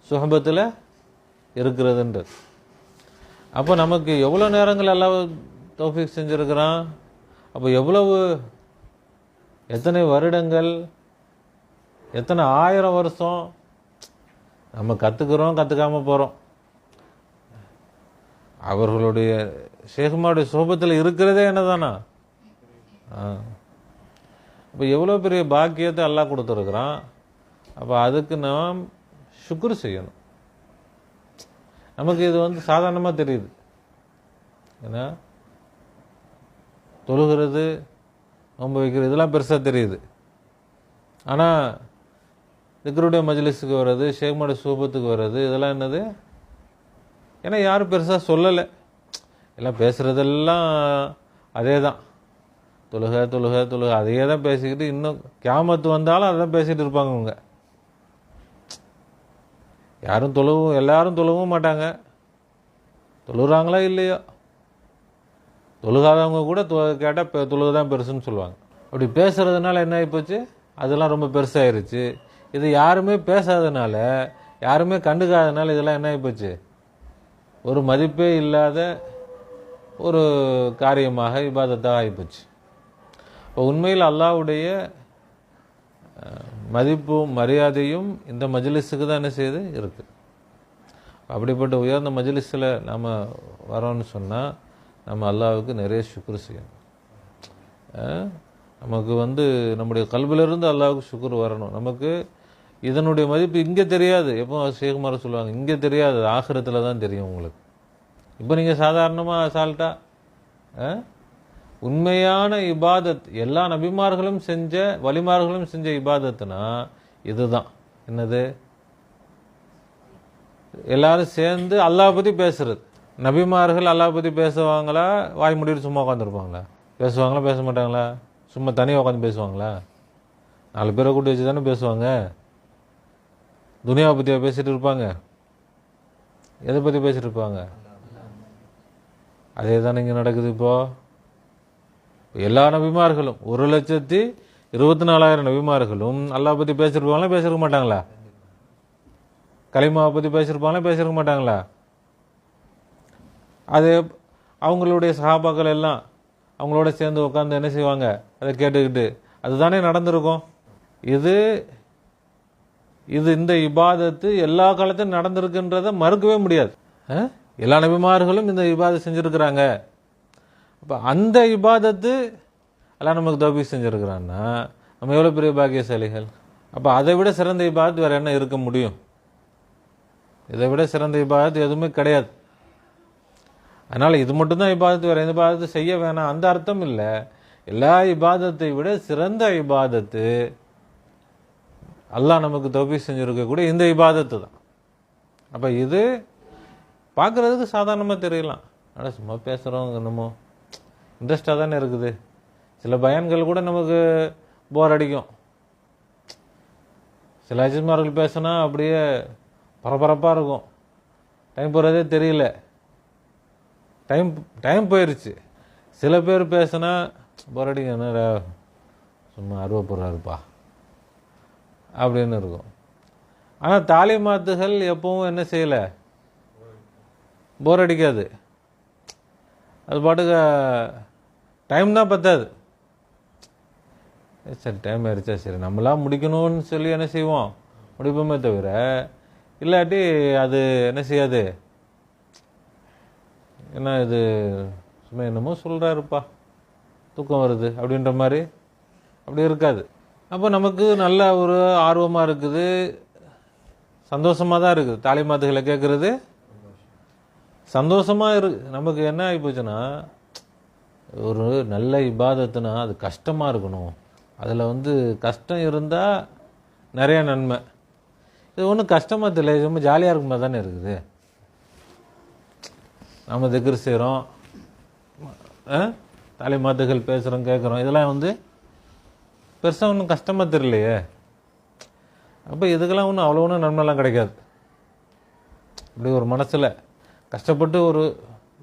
சுஹபத்தில் இருக்கிறதுன்றது. அப்போ நமக்கு எவ்வளோ நேரங்கள் எல்லாம் தௌஃபீக் செஞ்சுருக்கிறான். அப்போ எத்தனை வருடங்கள், எத்தனை 1000 வருஷம் நம்ம கற்றுக்காமல் போகிறோம். அவர்களுடைய ஷேகுமாருடைய சுஹபத்தில் இருக்கிறதே என்னதானா? அப்போ எவ்வளோ பெரிய பாக்கியத்தை அல்லாஹ் கொடுத்துருக்குறான். அப்போ அதுக்கு நாம் ஷுக்ர் செய்யணும். நமக்கு இது சாதாரணமாக தெரியுது. ஏன்னா தொழுகிறது, நோன்பு வைக்கிறது, இதெல்லாம் பெருசாக தெரியுது. ஆனால் திக்ருடைய மஜ்லிஸுக்கு வர்றது, ஷேகுமாருடைய சுஹபத்துக்கு வர்றது, இதெல்லாம் என்னது? ஏன்னா யாரும் பெருசாக சொல்லலை. எல்லாம் பேசுகிறதெல்லாம் அதே தான், தொழுக தொழுக தொழுக, அதையே தான் பேசிக்கிட்டு, இன்னும் கியாமத்து வந்தாலும் அதை தான் பேசிகிட்டு இருப்பாங்க. அவங்க யாரும் எல்லாரும் தொழவும் மாட்டாங்க. தொழுகிறாங்களா இல்லையோ, தொழுகாதவங்க கூட கேட்டால் தொழுக தான் பெருசுன்னு சொல்லுவாங்க. அப்படி பேசுகிறதுனால என்ன ஆகிப்போச்சு, அதெல்லாம் ரொம்ப பெருசாகிருச்சு. இது யாருமே பேசாதனால, யாருமே கண்டுக்காதனால இதெல்லாம் என்ன ஆகிப்போச்சு, ஒரு மதிப்பே இல்லாத ஒரு காரியமாக இபாதத்தாக ஆகிப்போச்சு. இப்போ உண்மையில் அல்லாஹ்வுடைய மதிப்பும் மரியாதையும் இந்த மஜ்லிஸுக்கு தான் என்ன செய்யுது இருக்குது. அப்படிப்பட்ட உயர்ந்த மஜ்லிஸில் நாம் வரோன்னு சொன்னால் நம்ம அல்லாஹ்வுக்கு நிறைய ஷுக்ர் செய்யணும். நமக்கு நம்முடைய கல்விலிருந்து அல்லாஹ்வுக்கு ஷுக்ர் வரணும். நமக்கு இதனுடைய மதிப்பு இங்கே தெரியாது. எப்போ ஷேகுமார் சொல்லுவாங்க, இங்கே தெரியாது, ஆகிரத்தில் தான் தெரியும் உங்களுக்கு. இப்போ நீங்கள் சாதாரணமாக அசால்ட்டாக உண்மையான இபாதத், எல்லா நபிமார்களும் செஞ்ச வலிமார்களும் செஞ்ச இபாதத்துனா இதுதான். என்னது? எல்லாரும் சேர்ந்து அல்லாஹ் பற்றி பேசுறது. நபிமார்கள் அல்லாஹ் பற்றி பேசுவாங்களா, வாய் முடிட்டு சும்மா உட்காந்துருப்பாங்களா? பேசுவாங்களா, பேச மாட்டாங்களா? சும்மா தனியாக உட்காந்து பேசுவாங்களா? 4 பேரை கூட்டி வச்சு தானே பேசுவாங்க. துனியாவை பற்றியா பேசிகிட்டு இருப்பாங்க? எதை பற்றி பேசிகிட்டு இருப்பாங்க? அதே தானே இங்கே நடக்குது. இப்போது எல்லா நபிமார்களும் 1,24,000 நபிமார்களும் அல்லாஹ் பற்றி பேசியிருப்பாங்களா, பேசியிருக்க மாட்டாங்களா? கலிமாவை பற்றி பேசியிருப்பாங்களா, பேசியிருக்க மாட்டாங்களா? அது அவங்களுடைய சஹாபாக்கள் எல்லாம் அவங்களோட சேர்ந்து உட்காந்து என்ன செய்வாங்க, அதை கேட்டுக்கிட்டு அதுதானே நடந்திருக்கும். இது இந்த இபாதத்து எல்லா காலத்தையும் நடந்திருக்குன்றதை மறுக்கவே முடியாது. எல்லா நபிமார்களும் இந்த இபாதத்தை செஞ்சுருக்கிறாங்க. அப்போ அந்த இபாதத்து எல்லாம் நமக்கு தௌஃபீக் செஞ்சுருக்கிறான்னா நம்ம எவ்வளோ பெரிய பாக்கியசாலிகள். அப்போ அதை விட சிறந்த இபாதத்து வேறு என்ன இருக்க முடியும்? இதை விட சிறந்த இபாதத்து எதுவுமே கிடையாது. அதனால் இது மட்டும்தான் இபாதத்து, வேறு எந்த இபாதத்து செய்ய வேணாம் அந்த அர்த்தம் இல்லை. எல்லா இபாதத்தை விட சிறந்த இபாதத்து அல்லாஹ் நமக்கு தௌஃபீக் செஞ்சுருக்கக்கூடிய இந்த இபாதத்து தான். அப்போ இது பார்க்குறதுக்கு சாதாரணமாக தெரியலாம். ஆனால் சும்மா பேசுகிறோம், என்னமோ இன்ட்ரெஸ்டாக தானே இருக்குது. சில பயான்கள் கூட நமக்கு போர் அடிக்கும். சில அஜிஸ்மார்கள் பேசினா அப்படியே பரபரப்பாக இருக்கும், டைம் போகிறதே தெரியல, டைம் போயிடுச்சு. சில பேர் பேசுனா போராடிங்க என்ன சும்மா அருவப்படுறாருப்பா அப்படின்னு இருக்கும். ஆனால் தாலிமாத்துகள் எப்பவும் என்ன செய்யலை, போர் அடிக்காது. அது பாட்டுக்கு டைம் தான் பத்தாது. சரி டைம் ஆயிடுச்சா, சரி நம்மளாம் முடிக்கணும்னு சொல்லி என்ன செய்வோம், முடிப்போமே தவிர இல்லாட்டி அது என்ன செய்யாது. ஏன்னா இது சும்மா என்னமோ சொல்கிறாருப்பா, தூக்கம் வருது அப்படின்ற மாதிரி அப்படி இருக்காது. அப்போ நமக்கு நல்ல ஒரு ஆர்வமாக இருக்குது, சந்தோஷமாக தான் இருக்குது. தாலிமாத்துகளை கேட்குறது சந்தோஷமாக இருக்குது. நமக்கு என்ன ஆகி போச்சுன்னா, ஒரு நல்ல இபாதத்துனா அது கஷ்டமாக இருக்கணும், அதில் வந்து கஷ்டம் இருந்தால் நிறைய நன்மை. இது ஒன்றும் கஷ்டமாக தெரியல, ரொம்ப ஜாலியாக இருக்குமா தானே இருக்குது. நம்ம திக்ர் செய்கிறோம், தாலிமாத்துகள் பேசுகிறோம், கேட்குறோம், இதெல்லாம் வந்து பெருசாக ஒன்றும் கஷ்டமாக தெரியலையே. அப்போ இதுக்கெல்லாம் ஒன்றும் அவ்வளோ ஒன்றும் நன்மைலாம் கிடைக்காது. இப்படி ஒரு மனசில் கஷ்டப்பட்டு ஒரு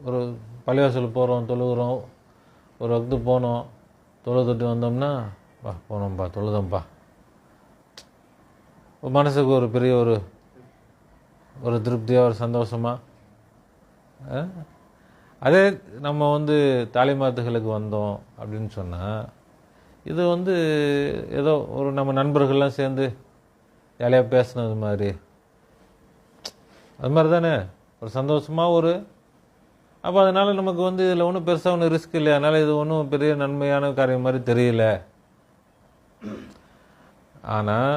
ஒரு பள்ளிவாசல் போகிறோம், தொழுகிறோம், ஒரு வக்து போனோம், தொழுதுட்டு வந்தோம்னா வா போனோம்ப்பா தொழுதோம்ப்பா, மனசுக்கு ஒரு பெரிய ஒரு ஒரு திருப்தியாக ஒரு சந்தோஷமாக. அதே நம்ம வந்து தாலிமாத்துகளுக்கு வந்தோம் அப்படின்னு சொன்னால், இது வந்து ஏதோ ஒரு நம்ம நண்பர்கள்லாம் சேர்ந்து ஜாலியாக பேசுனது மாதிரி, அது மாதிரி தானே ஒரு சந்தோஷமாக ஒரு. அப்போ அதனால் நமக்கு வந்து இதில் ஒன்றும் பெருசாக ஒன்றும் ரிஸ்க் இல்லை, அதனால் இது ஒன்றும் பெரிய நன்மையான காரியம் மாதிரி தெரியல. ஆனால்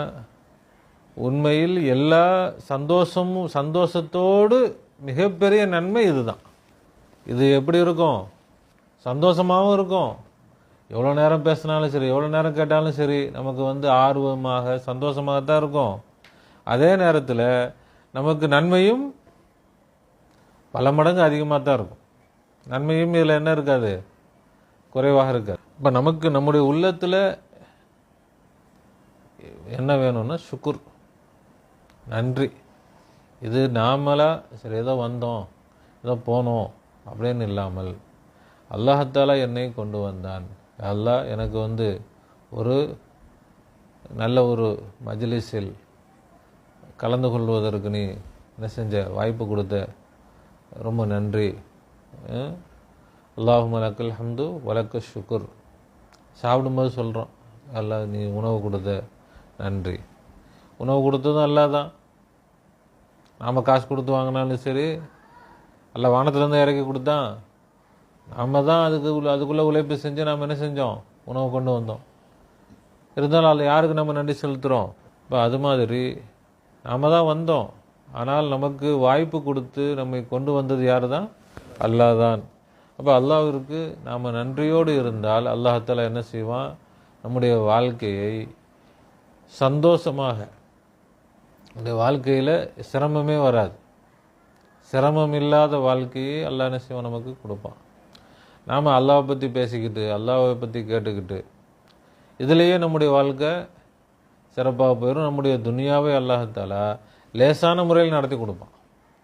உண்மையில் எல்லா சந்தோஷத்தோடு மிகப்பெரிய நன்மை இதுதான். இது எப்படி இருக்கும், சந்தோஷமாகவும் இருக்கும். எவ்வளோ நேரம் பேசினாலும் சரி, எவ்வளோ நேரம் கேட்டாலும் சரி, நமக்கு வந்து ஆர்வமாக சந்தோஷமாக தான் இருக்கும். அதே நேரத்தில் நமக்கு நன்மையும் பல மடங்கு அதிகமாக தான் இருக்கும். நன்மையும் இதில் என்ன இருக்காது, குறைவாக இருக்காது. இப்போ நமக்கு நம்முடைய உள்ளத்தில் என்ன வேணும்னா சுக்குர், நன்றி. இது நாமளாக சரி ஏதோ வந்தோம் ஏதோ போனோம் அப்படின்னு இல்லாமல், அல்லாஹத்தாலா என்னை கொண்டு வந்தான், அல்லாஹ் எனக்கு வந்து ஒரு நல்ல ஒரு மஜ்லிஸில் கலந்து கொள்வதற்கு நீ என்ன செஞ்ச, வாய்ப்பு கொடுத்த, ரொம்ப நன்றி. அல்லாஹும்ம லக்கல் ஹம்து வலக்க ஷுக்குர். சாப்பிடும்போது சொல்கிறோம், அல்லாஹ் நீ உணவு கொடுத்த நன்றி. உணவு கொடுத்ததும் அல்லாஹ் தான். நாம் காசு கொடுத்து வாங்கினாலும் சரி, அல்ல வானத்துலேருந்து இறக்கி கொடுத்தான், நம்ம தான் அதுக்குள்ளே உழைப்பு செஞ்சு நாம் என்ன செஞ்சோம், உணவு கொண்டு வந்தோம். இருந்தாலும் அதில் யாருக்கு நம்ம நன்றி செலுத்துகிறோம். இப்போ அது மாதிரி நாம் தான் வந்தோம், ஆனால் நமக்கு வாய்ப்பு கொடுத்து நம்மை கொண்டு வந்தது யார் தான், அல்லாஹ் தான். அப்போ அல்லாஹ்விற்கு நாம் நன்றியோடு இருந்தால் அல்லாஹால என்ன செய்வான், நம்முடைய வாழ்க்கையை சந்தோஷமாக, நம்முடைய வாழ்க்கையில் சிரமமே வராது, சிரமம் இல்லாத வாழ்க்கையை அல்லாஹ் என்ன செய்வான் நமக்கு கொடுப்பான். நாம் அல்லாஹை பற்றி பேசிக்கிட்டு அல்லாஹை பற்றி கேட்டுக்கிட்டு இதுலேயே நம்முடைய வாழ்க்கை சிறப்பாக போயிடும். நம்முடைய துனியாவே அல்லாஹாலா லேசான முறையில் நடத்தி கொடுப்பான்.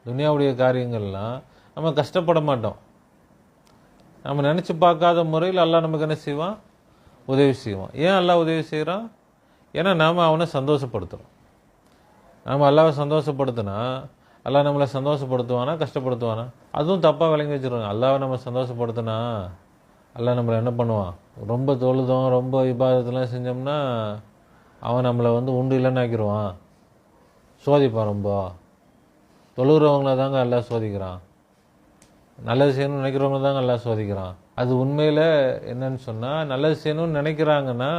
துனியாவுடைய காரியங்கள்லாம் நம்ம கஷ்டப்பட மாட்டோம். நம்ம நினச்சி பார்க்காத முறையில் அல்லாஹ் நமக்கு என்ன செய்வான், உதவி செய்வான். ஏன் அல்லாஹ் உதவி செய்கிறான், ஏன்னா நாம் அவனை சந்தோஷப்படுத்துகிறோம். நாம் அல்லாவை சந்தோஷப்படுத்தினா அல்லாஹ் நம்மளை சந்தோஷப்படுத்துவானா கஷ்டப்படுத்துவானா, அதுவும் தப்பாக விளங்கி வச்சுருவாங்க. அல்லாவை நம்ம சந்தோஷப்படுத்தினா அல்லாஹ் நம்மளை என்ன பண்ணுவான், ரொம்ப தொழுதோம் ரொம்ப இபாதத்தெல்லாம் செஞ்சோம்னா அவன் நம்மளை வந்து உண்டு இல்லைன்னு ஆக்கிடுவான், சோதிப்பான். ரொம்ப தொழுகிறவங்கள தாங்க அல்லாஹ் சோதிக்கிறான், நல்லது செய்யணும்னு நினைக்கிறவங்கள தாங்க அல்லாஹ் சோதிக்கிறான். அது உண்மையில் என்னன்னு சொன்னால், நல்லது செய்யணும்னு நினைக்கிறாங்கன்னா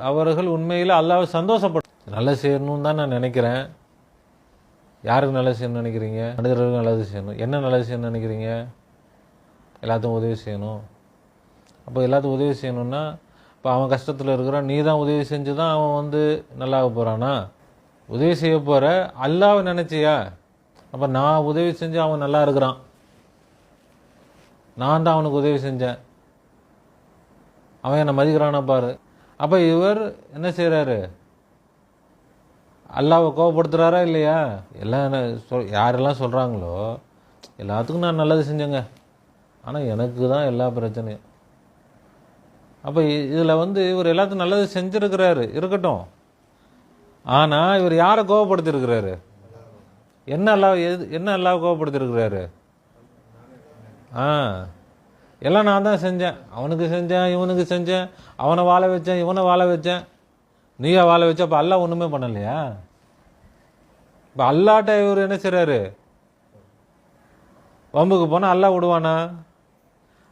அவர்கள் உண்மையில் அல்லாஹ்வை சந்தோஷப்படு. நல்லது செய்யணும்னு தான் நான் நினைக்கிறேன். யாருக்கு நல்லது செய்யணும்னு நினைக்கிறீங்க, மனிதர்களுக்கு நல்லது செய்யணும். என்ன நல்லது செய்யணும்னு நினைக்கிறீங்க, எல்லாத்துக்கும் உதவி செய்யணும். அப்போ எல்லாத்துக்கும் உதவி செய்யணும்னா, இப்போ அவன் கஷ்டத்தில் இருக்கிறான், நீ தான் உதவி செஞ்சு தான் அவன் வந்து நல்லாக போகிறானா, உதவி செய்ய போகிற அல்லாஹ்வை நினச்சியா. அப்போ நான் உதவி செஞ்சு அவன் நல்லா இருக்கிறான், நான் தான் அவனுக்கு உதவி செஞ்சேன், அவன் என்னை மதிக்கிறானா பாரு. அப்போ இவர் என்ன செய்கிறாரு, அல்லாஹ்வை கோவப்படுத்துகிறாரா இல்லையா. எல்லாம் யாரெல்லாம் சொல்கிறாங்களோ எல்லாத்துக்கும் நான் நல்லது செஞ்சேங்க, ஆனால் எனக்கு தான் எல்லா பிரச்சனையும். அப்போ இதில் இவர் எல்லாத்தையும் நல்லது செஞ்சுருக்கிறாரு, இருக்கட்டும். ஆனால் இவர் யாரை கோவப்படுத்திருக்கிறாரு? என்ன எல்லாம் கோவப்படுத்திருக்கிறாரு? எல்லாம் நான் தான் செஞ்சேன், அவனுக்கு செஞ்சேன், இவனுக்கு செஞ்சேன், அவனை வாழ வச்சேன், இவனை வாழ வச்சேன், நீயா வாழ வச்ச. அப்போ அல்லாஹ் ஒன்றுமே பண்ணலையா? இப்போ அல்லாட்ட இவர் என்ன செய்றாரு? வம்புக்கு போனால் அல்லாஹ் விடுவானா?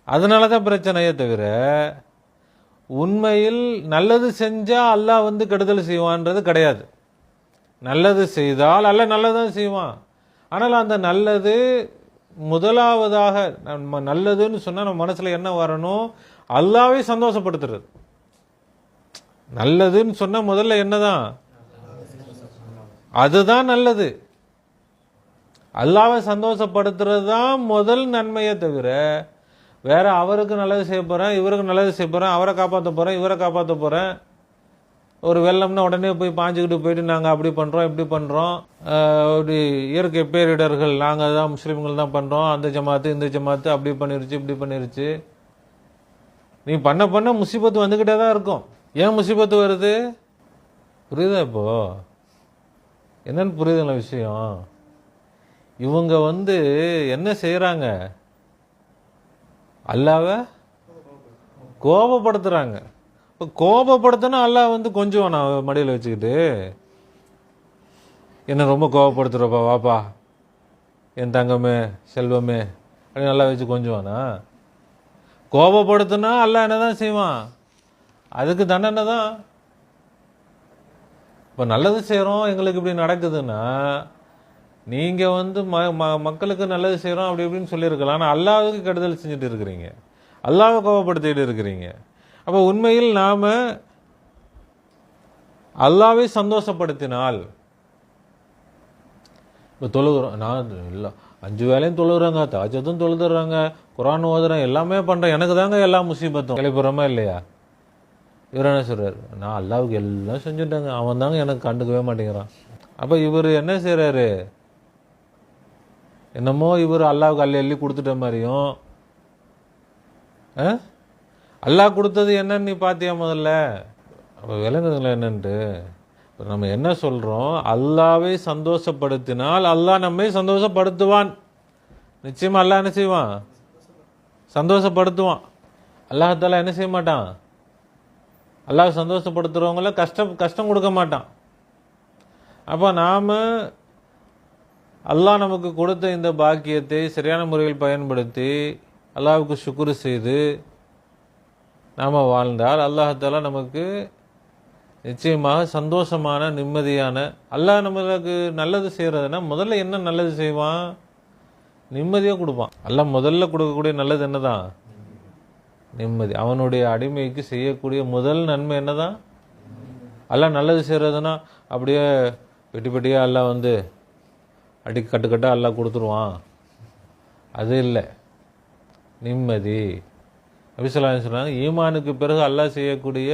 அதனால தான் பிரச்சனையே தவிர உண்மையில் நல்லது செஞ்சால் அல்லாஹ் கெடுதல் செய்வான்றது கிடையாது. நல்லது செய்தால் அல்லாஹ் நல்லதான் செய்வான். ஆனால் அந்த நல்லது முதலாவதாக நம்ம நல்லதுன்னு சொன்னால் நம்ம மனசில் என்ன வரணும்? அல்லாஹ்வை சந்தோஷப்படுத்துறது. நல்லதுன்னு சொன்னால் முதல்ல என்னதான்? அதுதான் நல்லது. அல்லாஹ்வை சந்தோஷப்படுத்துறது தான் முதல் நன்மையை தவிர வேற அவருக்கு நல்லது செய்ய போகிறேன், இவருக்கு நல்லது செய்ய போகிறேன், அவரை காப்பாற்ற போகிறேன், இவரை காப்பாற்ற போகிறேன், ஒரு வெள்ளம்னா உடனே போய் பாஞ்சுக்கிட்டு போயிட்டு நாங்கள் அப்படி பண்ணுறோம் இப்படி பண்ணுறோம், அப்படி இயற்கை பேரிடர்கள் நாங்கள் தான் முஸ்லீம்கள் தான் பண்ணுறோம், அந்த ஜமாத்து இந்த ஜமாத்து அப்படி பண்ணிருச்சு இப்படி பண்ணிருச்சு. நீ பண்ண முசீபத்து வந்துக்கிட்டே தான் இருக்கும். ஏன் முசீபத்து வருது? புரியுதா? இப்போ என்னன்னு புரியுதுங்களா விஷயம்? இவங்க என்ன செய்கிறாங்க? அல்லாஹ்வை கோபப்படுத்துகிறாங்க. இப்போ கோபப்படுத்தினா அல்லாஹ் கொஞ்சம் நான் மடியில் வச்சுக்கிட்டு என்ன ரொம்ப கோபப்படுத்துகிறப்பா, வாப்பா என் தங்கமே செல்வமே அப்படின்னு நல்லா வச்சு கொஞ்சுவானா? கோபப்படுத்தினா அல்லாஹ் என்ன தான் செய்வான்? அதுக்கு தண்டனை தான். இப்போ நல்லது செய்கிறோம், எங்களுக்கு இப்படி நடக்குதுன்னா நீங்கள் மக்களுக்கு நல்லது செய்கிறோம் அப்படி இப்படின்னு சொல்லியிருக்கலாம். ஆனால் அல்லாஹ்வுக்கு கெடுதல் செஞ்சுட்டு இருக்கிறீங்க, அல்லாஹ்வை கோபப்படுத்திட்டு இருக்கிறீங்க. அப்போ உண்மையில் நாம் அல்லாஹ்வை சந்தோஷப்படுத்தினால், இப்போ தொழுகிறோம், நான் இல்லை 5 வேளையும் தொழுகிறாங்க, தாஜத்தும் தொழுதுறாங்க, குரான் ஓதுறேன், எல்லாமே பண்ணுறேன், எனக்கு தாங்க எல்லா முசீபத்தும் கிளப்புறமா இல்லையா? இவர் என்ன சொல்கிறார்? நான் அல்லாஹ்வுக்கு எல்லாம் செஞ்சுட்டாங்க, அவன் தாங்க எனக்கு கண்டுக்கவே மாட்டேங்கிறான். அப்போ இவர் என்ன செய்கிறாரு? என்னமோ இவர் அல்லாஹ்வுக்கு அள்ளி கொடுத்துட்ட மாதிரியும், அல்லாஹ் கொடுத்தது என்னன்னு நீ பார்த்தியா முதல்ல? அப்போ விளங்குதுங்களா என்னன்ட்டு? இப்போ நம்ம என்ன சொல்கிறோம்? அல்லாஹ்வை சந்தோஷப்படுத்தினால் அல்லாஹ் நம்மை சந்தோஷப்படுத்துவான். நிச்சயமாக அல்லாஹ் என்ன செய்வான்? சந்தோஷப்படுத்துவான். அல்லாஹ்தாலா என்ன செய்ய மாட்டான்? அல்லாஹ் சந்தோஷப்படுத்துகிறவங்கள கஷ்டம் கொடுக்க மாட்டான். அப்போ நாம் அல்லாஹ் நமக்கு கொடுத்த இந்த பாக்கியத்தை சரியான முறையில் பயன்படுத்தி அல்லாஹ்வுக்கு சுக்ரு செய்து நாம் வாழ்ந்தால் அல்லாஹ்தாலா நமக்கு நிச்சயமாக சந்தோஷமான நிம்மதியான, அல்லாஹ் நம்மளுக்கு நல்லது செய்கிறதுனா முதல்ல என்ன நல்லது செய்வான்? நிம்மதியாக கொடுப்பான். அல்லாஹ் முதல்ல கொடுக்கக்கூடிய நல்லது என்னதான்? நிம்மதி. அவனுடைய அடிமைக்கு செய்யக்கூடிய முதல் நன்மை என்னதான்? அல்லாஹ் நல்லது செய்கிறதுனா அப்படியே பெட்டி பெட்டியாக அல்லாஹ் அடி கட்டுக்கட்டாக அல்லாஹ் கொடுத்துருவான், அது இல்லை. நிம்மதி. நபி ஸல்லல்லாஹு அலைஹி வஸல்லம் சொன்னாங்க, ஈமானுக்கு பிறகு அல்லாஹ் செய்யக்கூடிய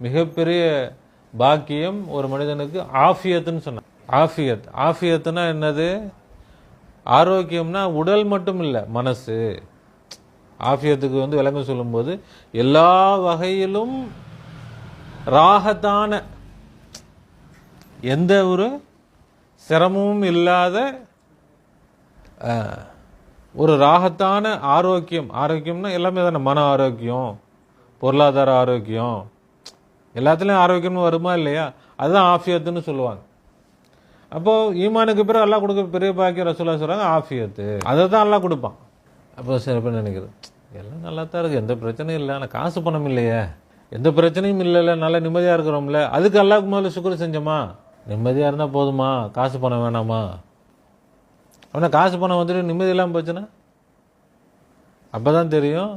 மிகப்பெரிய பாக்கியம் ஒரு மனிதனுக்கு ஆஃபியத்துன்னு சொன்னான். ஆஃபியத்துனா என்னது? ஆரோக்கியம்னா உடல் மட்டும் இல்லை, மனசு. ஆஃபியத்துக்கு விளக்கம் சொல்லும்போது எல்லா வகையிலும் ராகத்தான, எந்த ஒரு சிரமமும் இல்லாத ஒரு ராகத்தான ஆரோக்கியம். ஆரோக்கியம்னா எல்லாமே தானே, மன ஆரோக்கியம், பொருளாதார ஆரோக்கியம், எல்லாத்துலேயும் ஆரோக்கியம்னு வருமா இல்லையா? அதுதான் ஆஃபியத்துன்னு சொல்லுவாங்க. அப்போது ஈமானுக்கு பிறகு அல்லாஹ் கொடுக்க பெரிய பாக்கியம் ரசூலுல்லாஹ் சொல்கிறாங்க ஆஃபியத்து. அதை தான் அல்லாஹ் கொடுப்பான். அப்போ சில பேர் நினைக்கிறது, எல்லாம் நல்லா தான் இருக்குது, எந்த பிரச்சனையும் இல்லை, ஆனால் காசு பணம் இல்லையே, எந்த பிரச்சனையும் இல்லைல்ல, நல்லா நிம்மதியாக இருக்கிறோம்ல, அதுக்கு அல்லாஹ்வுக்கு முதல்ல சுக்ர் செஞ்சோமா? நிம்மதியாக இருந்தால் போதுமா? காசு பணம் வேணாமா? ஆனால் காசு பணம் நிம்மதி இல்லாமல் போச்சுன்னா அப்போ தான் தெரியும்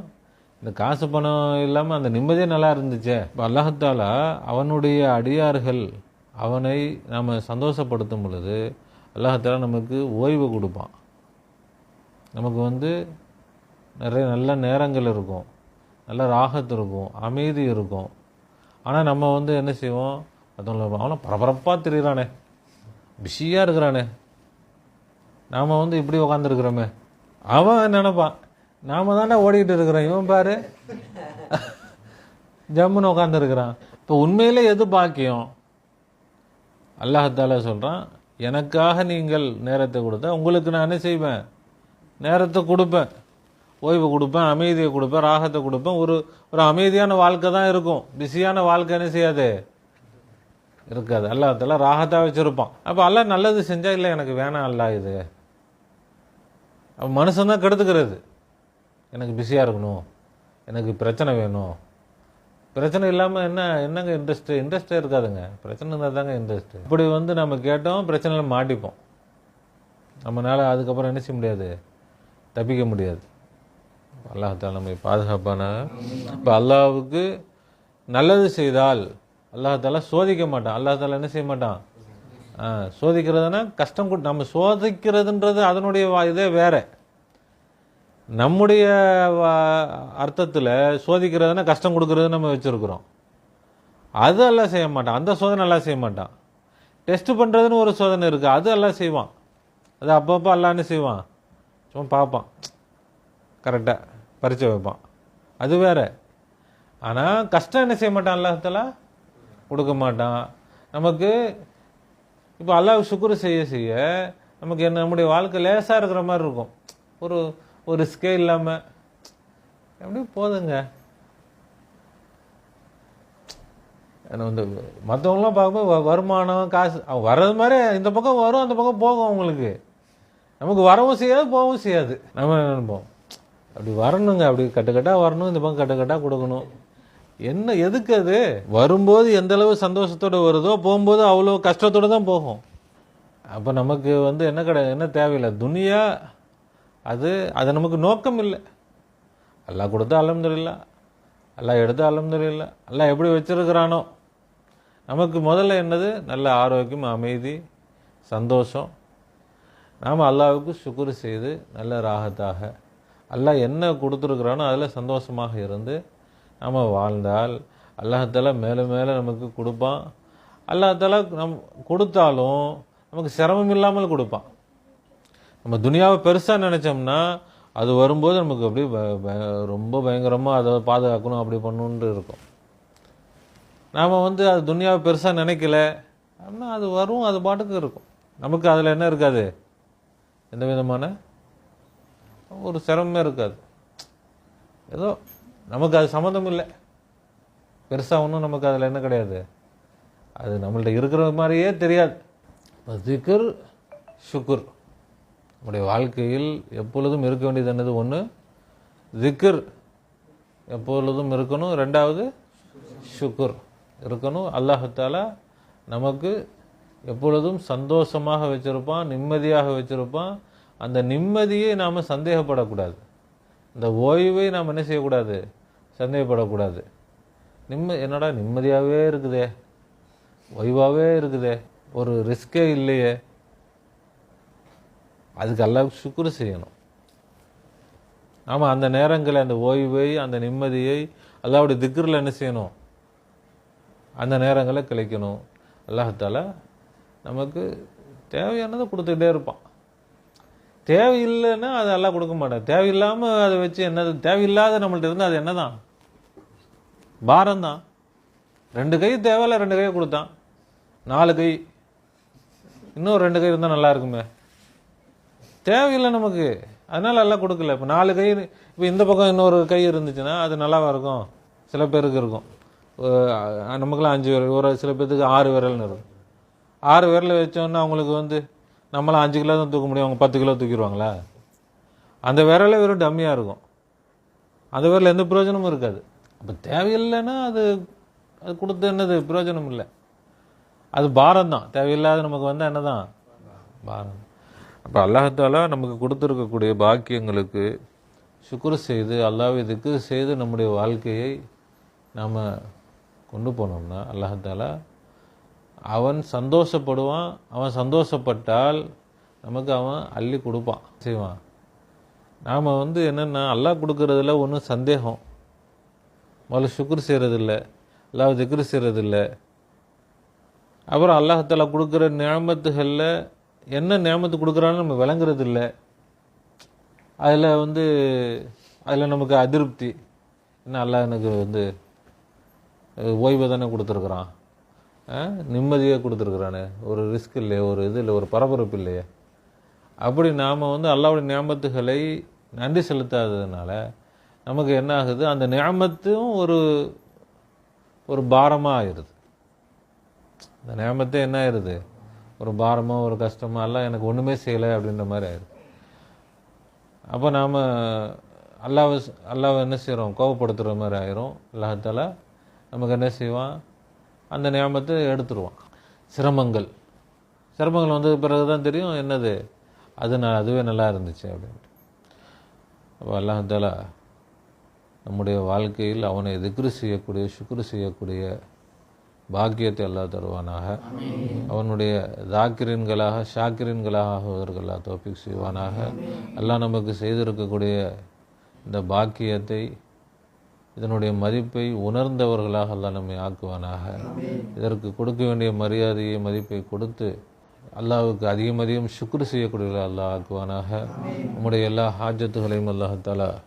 இந்த காசு பணம் இல்லாமல் அந்த நிம்மதியே நல்லா இருந்துச்சே. இப்போ அல்லாஹ்தாலா அவனுடைய அடியார்கள் அவனை நாம் சந்தோஷப்படுத்தும் பொழுது அல்லாஹ்தாலா நமக்கு ஓய்வு கொடுப்பான். நமக்கு நிறைய நல்ல நேரங்கள் இருக்கும், நல்ல ராகத்து இருக்கும், அமைதி இருக்கும். ஆனால் நம்ம என்ன செய்வோம்? அவனை பரபரப்பாக தெரிகிறானே, பிஸியாக இருக்கிறானே, நாம் இப்படி உக்காந்துருக்குறோமே, அவன் நினைப்பான் நாம தானே ஓடிக்கிட்டு இருக்கிறோம். இவன் பாரு ஜம்முன்னு உட்காந்துருக்கிறான். இப்போ உண்மையிலே எது பாக்கியம்? அல்லாஹ் சொல்கிறான், எனக்காக நீங்கள் நேரத்தை கொடுத்தா உங்களுக்கு நான் என்ன செய்வேன்? நேரத்தை கொடுப்பேன், ஓய்வு கொடுப்பேன், அமைதியை கொடுப்பேன், ராகத்தை கொடுப்பேன். ஒரு ஒரு அமைதியான வாழ்க்கை தான் இருக்கும். பிஸியான வாழ்க்கை என்ன செய்யாது, இருக்காது. அல்லாஹ் ராகத்தாக வச்சுருப்பான். அப்போ அல்லாஹ் நல்லது செஞ்சால் இல்லை எனக்கு வேணாம் அல்லாஹ் இது. அப்போ மனுஷன்தான் கெடுத்துக்கிறது. எனக்கு பிஸியாக இருக்கணும், எனக்கு பிரச்சனை வேணும். பிரச்சனை இல்லாமல் என்னங்க இன்ட்ரெஸ்ட்டே இருக்காதுங்க. பிரச்சனை இருந்தால் தாங்க இன்ட்ரெஸ்ட்டு. இப்படி நம்ம கேட்டோம், பிரச்சனையில் மாட்டிப்போம். நம்மளால் அதுக்கப்புறம் என்ன செய்ய முடியாது, தப்பிக்க முடியாது. அல்லாஹ் நம்மை பாதுகாப்பான. இப்போ அல்லாஹ்வுக்கு நல்லது செய்தால் அல்லாஹ் சோதிக்க மாட்டான். அல்லாஹ் என்ன செய்ய மாட்டான்? சோதிக்கிறதுனா கஷ்டம் நம்ம சோதிக்கிறதுன்றது அதனுடைய இதே வேற. நம்முடைய அர்த்தத்தில் சோதிக்கிறதுனா கஷ்டம் கொடுக்கறது நம்ம வச்சுருக்குறோம். அது எல்லாம் செய்ய மாட்டான். அந்த சோதனை எல்லாம் செய்ய மாட்டான். டெஸ்ட் பண்ணுறதுன்னு ஒரு சோதனை இருக்குது, அது எல்லாம் செய்வான். அது அப்பப்போ எல்லாம் செய்வான், சும்மா பார்ப்பான், கரெக்டாக பரிச்சை வைப்பான், அது வேற. ஆனால் கஷ்டம் என்ன செய்ய மாட்டான், அல்லாஹ்தாலா கொடுக்க மாட்டான் நமக்கு. இப்போ அல்லாஹ் சுக்ரு செய்ய செய்ய நமக்கு நம்முடைய வாழ்க்கை லேசாக இருக்கிற மாதிரி இருக்கும். ஒரு ஒரு ரிஸ்கே இல்லாமல் எப்படி போதுங்க. மற்றவங்களாம் பார்க்கும்போது வருமானம் காசு வர்றது மாதிரி இந்த பக்கம் வரும், அந்த பக்கம் போகும் அவங்களுக்கு. நமக்கு வரவும் செய்யாது, போகவும் செய்யாது. நம்ம நினைப்போம் அப்படி வரணுங்க, அப்படி கட்டுக்கட்டாக வரணும், இந்த பக்கம் கட்டுக்கட்டாக கொடுக்கணும். என்ன எதுக்கு அது? வரும்போது எந்த அளவு சந்தோஷத்தோடு வருதோ போகும்போது அவ்வளோ கஷ்டத்தோடு தான் போகும். அப்போ நமக்கு என்ன தேவையில்லை துனியா. அது நமக்கு நோக்கம் இல்லை. அல்லாஹ் கொடுத்தா அல்ஹம்துலில்லாஹ், அல்லாஹ் எடுத்தா அல்ஹம்துலில்லாஹ். அல்லாஹ் எப்படி வச்சிருக்கிறானோ. நமக்கு முதல்ல என்னது, நல்ல ஆரோக்கியம், அமைதி, சந்தோஷம். நாம் அல்லாஹ்வுக்கு சுக்ர் செய்து நல்ல ராகத்தாக அல்லாஹ் என்ன கொடுத்துருக்குறானோ அதில் சந்தோஷமாக இருந்து நாம் வாழ்ந்தால் அல்லாஹ் மேலே மேலே நமக்கு கொடுப்பான். அல்லாஹ் கொடுத்தாலும் நமக்கு சிரமம் இல்லாமல் கொடுப்பான். நம்ம துனியாவை பெருசாக நினச்சோம்னா அது வரும்போது நமக்கு அப்படி ரொம்ப பயங்கரமாக அதை பாதுகாக்கணும், அப்படி பண்ணணுன்ட்டு இருக்கும். நாம் அது துனியாவை பெருசாக நினைக்கல அப்படின்னா அது வரும், அது பாட்டுக்கு இருக்கும். நமக்கு அதில் என்ன இருக்காது, எந்த விதமான ஒரு சிரமமே இருக்காது. ஏதோ நமக்கு அது சம்மந்தம் இல்லை, பெருசாக ஒன்றும் நமக்கு அதில் என்ன கிடையாது, அது நம்மள்ட்ட இருக்கிற மாதிரியே தெரியாது. திக்ர் ஷுக்குர் நம்முடைய வாழ்க்கையில் எப்பொழுதும் இருக்க வேண்டியது என்னது, ஒன்று திக்ர் எப்பொழுதும் இருக்கணும், ரெண்டாவது ஷுக்குர் இருக்கணும். அல்லாஹ் தஆலா நமக்கு எப்பொழுதும் சந்தோஷமாக வச்சுருப்பான், நிம்மதியாக வச்சுருப்பான். அந்த நிம்மதியை நாம் சந்தேகப்படக்கூடாது. இந்த ஓய்வை நாம் என்ன செய்யக்கூடாது, சந்தேகப்படக்கூடாது. என்னடா நிம்மதியாகவே இருக்குதே, ஓய்வாகவே இருக்குதே, ஒரு ரிஸ்கே இல்லையே, அதுக்கு அல்லாஹ்வுக்கு சுக்ர் செய்யணும். ஆமாம், அந்த நேரங்களில் அந்த ஓய்வை, அந்த நிம்மதியை அல்லாஹ்வுடைய திக்ரில் என்ன செய்யணும், அந்த நேரங்களை கிடைக்கணும். அல்லாஹ் தஆலா நமக்கு தேவையானதை கொடுத்துக்கிட்டே இருப்பான். தேவையில்லைன்னா அது எல்லாம் கொடுக்க மாட்டான். தேவையில்லாமல் அதை வச்சு என்னது, தேவையில்லாத நம்மள்ட்ட இருந்து அது என்ன தான், பாரம்தான். 2 கை தேவையில்ல, 2 கையை கொடுத்தான். 4 கை, இன்னும் 2 கை இருந்தால் நல்லா இருக்குமே. தேவையில்லை நமக்கு, அதனால எல்லாம் கொடுக்கல. இப்போ 4 கை, இப்போ இந்த பக்கம் இன்னொரு கை இருந்துச்சுன்னா அது நல்லாவா இருக்கும்? சில பேருக்கு இருக்கும், நமக்குலாம் 5 விரல், ஒரு சில பேருக்கு 6 விரல்னு இருக்கும். 6 விரல் வச்சோன்னா அவங்களுக்கு நம்மளாம் 5 கிலோ தான் தூக்க முடியும், அவங்க 10 கிலோ தூக்கிடுவாங்களா? அந்த விரலே வெறும் டம்மியாக இருக்கும், அந்த விரல் எந்த பிரயோஜனமும் இருக்காது. அப்போ தேவையில்லைன்னா அது கொடுத்து என்னது பிரயோஜனம் இல்லை, அது பாரம் தான். தேவையில்லாத நமக்கு என்ன தான் பாரம். அப்போ அல்லாஹ் தஆலா நமக்கு கொடுத்துருக்கக்கூடிய பாக்கியங்களுக்கு சுக்ர் செய்து அல்லாஹ்வை திக்ர் செய்து நம்முடைய வாழ்க்கையை நாம் கொண்டு போனோம்னா அல்லாஹ் தஆலா அவன் சந்தோஷப்படுவான். அவன் சந்தோஷப்பட்டால் நமக்கு அவன் அள்ளி கொடுப்பான், செய்வான். நாம் என்னென்னா அல்லாஹ் கொடுக்கறதுல ஒன்றும் சந்தேகம், முதல்ல சுக்ர் செய்கிறதில்ல, அல்லாஹ் திக்ர் செய்கிறதில்ல. அப்புறம் அல்லாஹ் தஆலா கொடுக்குற நிஅமத்துகளில் என்ன நிஅமத்து கொடுக்குறான்னு நம்ம விளங்குறது இல்லை. அதில் அதில் நமக்கு அதிருப்தி, என்ன அல்லாஹ் எனக்கு வந்து ஓய்வை தானே கொடுத்துருக்குறான், நிம்மதியாக கொடுத்துருக்குறானே, ஒரு ரிஸ்க் இல்லையே, ஒரு இது இல்லை, ஒரு பரபரப்பு இல்லையே. அப்படி நாம் வந்து அல்லாஹ்வுடைய நியாமத்துகளை நன்றி செலுத்தாததுனால நமக்கு என்ன ஆகுது, அந்த நியாமத்தும் ஒரு பாரமாக ஆயிடுது. அந்த நியாமத்தே என்ன ஆயிடுது, ஒரு பாரமாக, ஒரு கஷ்டமாக, எல்லாம் எனக்கு ஒன்றுமே செய்யலை அப்படின்ற மாதிரி ஆயிடுது. அப்போ நாம் அல்லாவை என்ன செய்கிறோம், கோபப்படுத்துகிற மாதிரி ஆயிரும். அல்லாஹ்தால நமக்கு என்ன செய்வான், அந்த நியாமத்தை எடுத்துருவான். சிரமங்கள் வந்தது பிறகு தான் தெரியும் என்னது அதுவே நல்லா இருந்துச்சு அப்படின்ட்டு. அப்போ அல்லாஹ்தால நம்முடைய வாழ்க்கையில் அவனை திக்ரு செய்யக்கூடிய, சுக்ரு செய்யக்கூடிய பாக்கியத்தை அல்லாஹ் தருவானாக. அவனுடைய தாக்கிரீன்களாக, ஷாக்கிரீன்களாக ஆகுவதற்கு அல்லாஹ் தௌஃபீக் செய்வானாக. அல்லாஹ் நமக்கு செய்திருக்கக்கூடிய இந்த பாக்கியத்தை, இதனுடைய மதிப்பை உணர்ந்தவர்களாக அல்லாஹ் நம்மை ஆக்குவானாக. இதற்கு கொடுக்க வேண்டிய மரியாதையை, மதிப்பை கொடுத்து அல்லாஹ்வுக்கு அதிகம் சுக்ரு செய்யக்கூடியவர்கள் அல்லாஹ் ஆக்குவானாக. நம்முடைய எல்லா ஹாஜத்துகளையும் அல்லாஹ்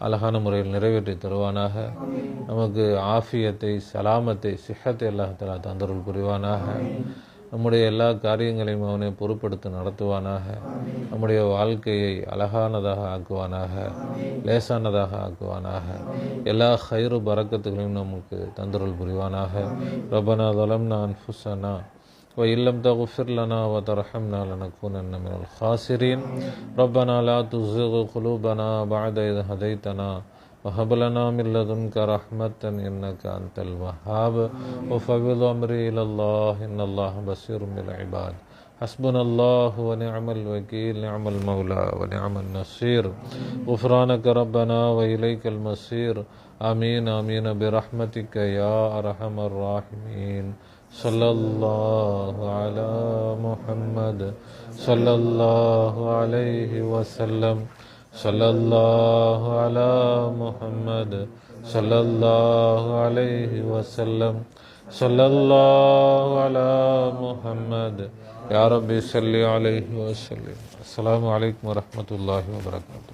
அழகான முறையில் நிறைவேற்றி தருவானாக. நமக்கு ஆஃபியத்தை, சலாமத்தை, சிஹத்தை அல்லாஹ் தந்தருள் புரிவானாக. நம்முடைய எல்லா காரியங்களையும் அவனை பொறுப்படுத்தி நடத்துவானாக. நம்முடைய வாழ்க்கையை அழகானதாக ஆக்குவானாக, லேசானதாக ஆக்குவானாக. எல்லா ஹைரு பரக்கத்துகளையும் நமக்கு தந்தருள் புரிவானாக. ரப்பனா ஸலம்னா அன்ஃபுஸனா وإن لم تغفر لنا وترحمنا لنكونن من الخاسرين. ربنا لا تزغ قلوبنا بعد إذ هديتنا وهب لنا من لدنك رحمة إنك أنت الوهاب. وفوض أمري إلى الله إن الله بصير بالعباد. حسبنا الله ونعم الوكيل، نعم المولى ونعم النصير. غفرانك ربنا وإليك المصير. آمين آمين برحمتك يا أرحم الراحمين. صلى الله على محمد صلى الله عليه وسلم. صلى الله على محمد صلى الله عليه وسلم. صلى الله على محمد. يا ربي صل عليه وسلم. السلام عليكم ورحمة الله وبركاته.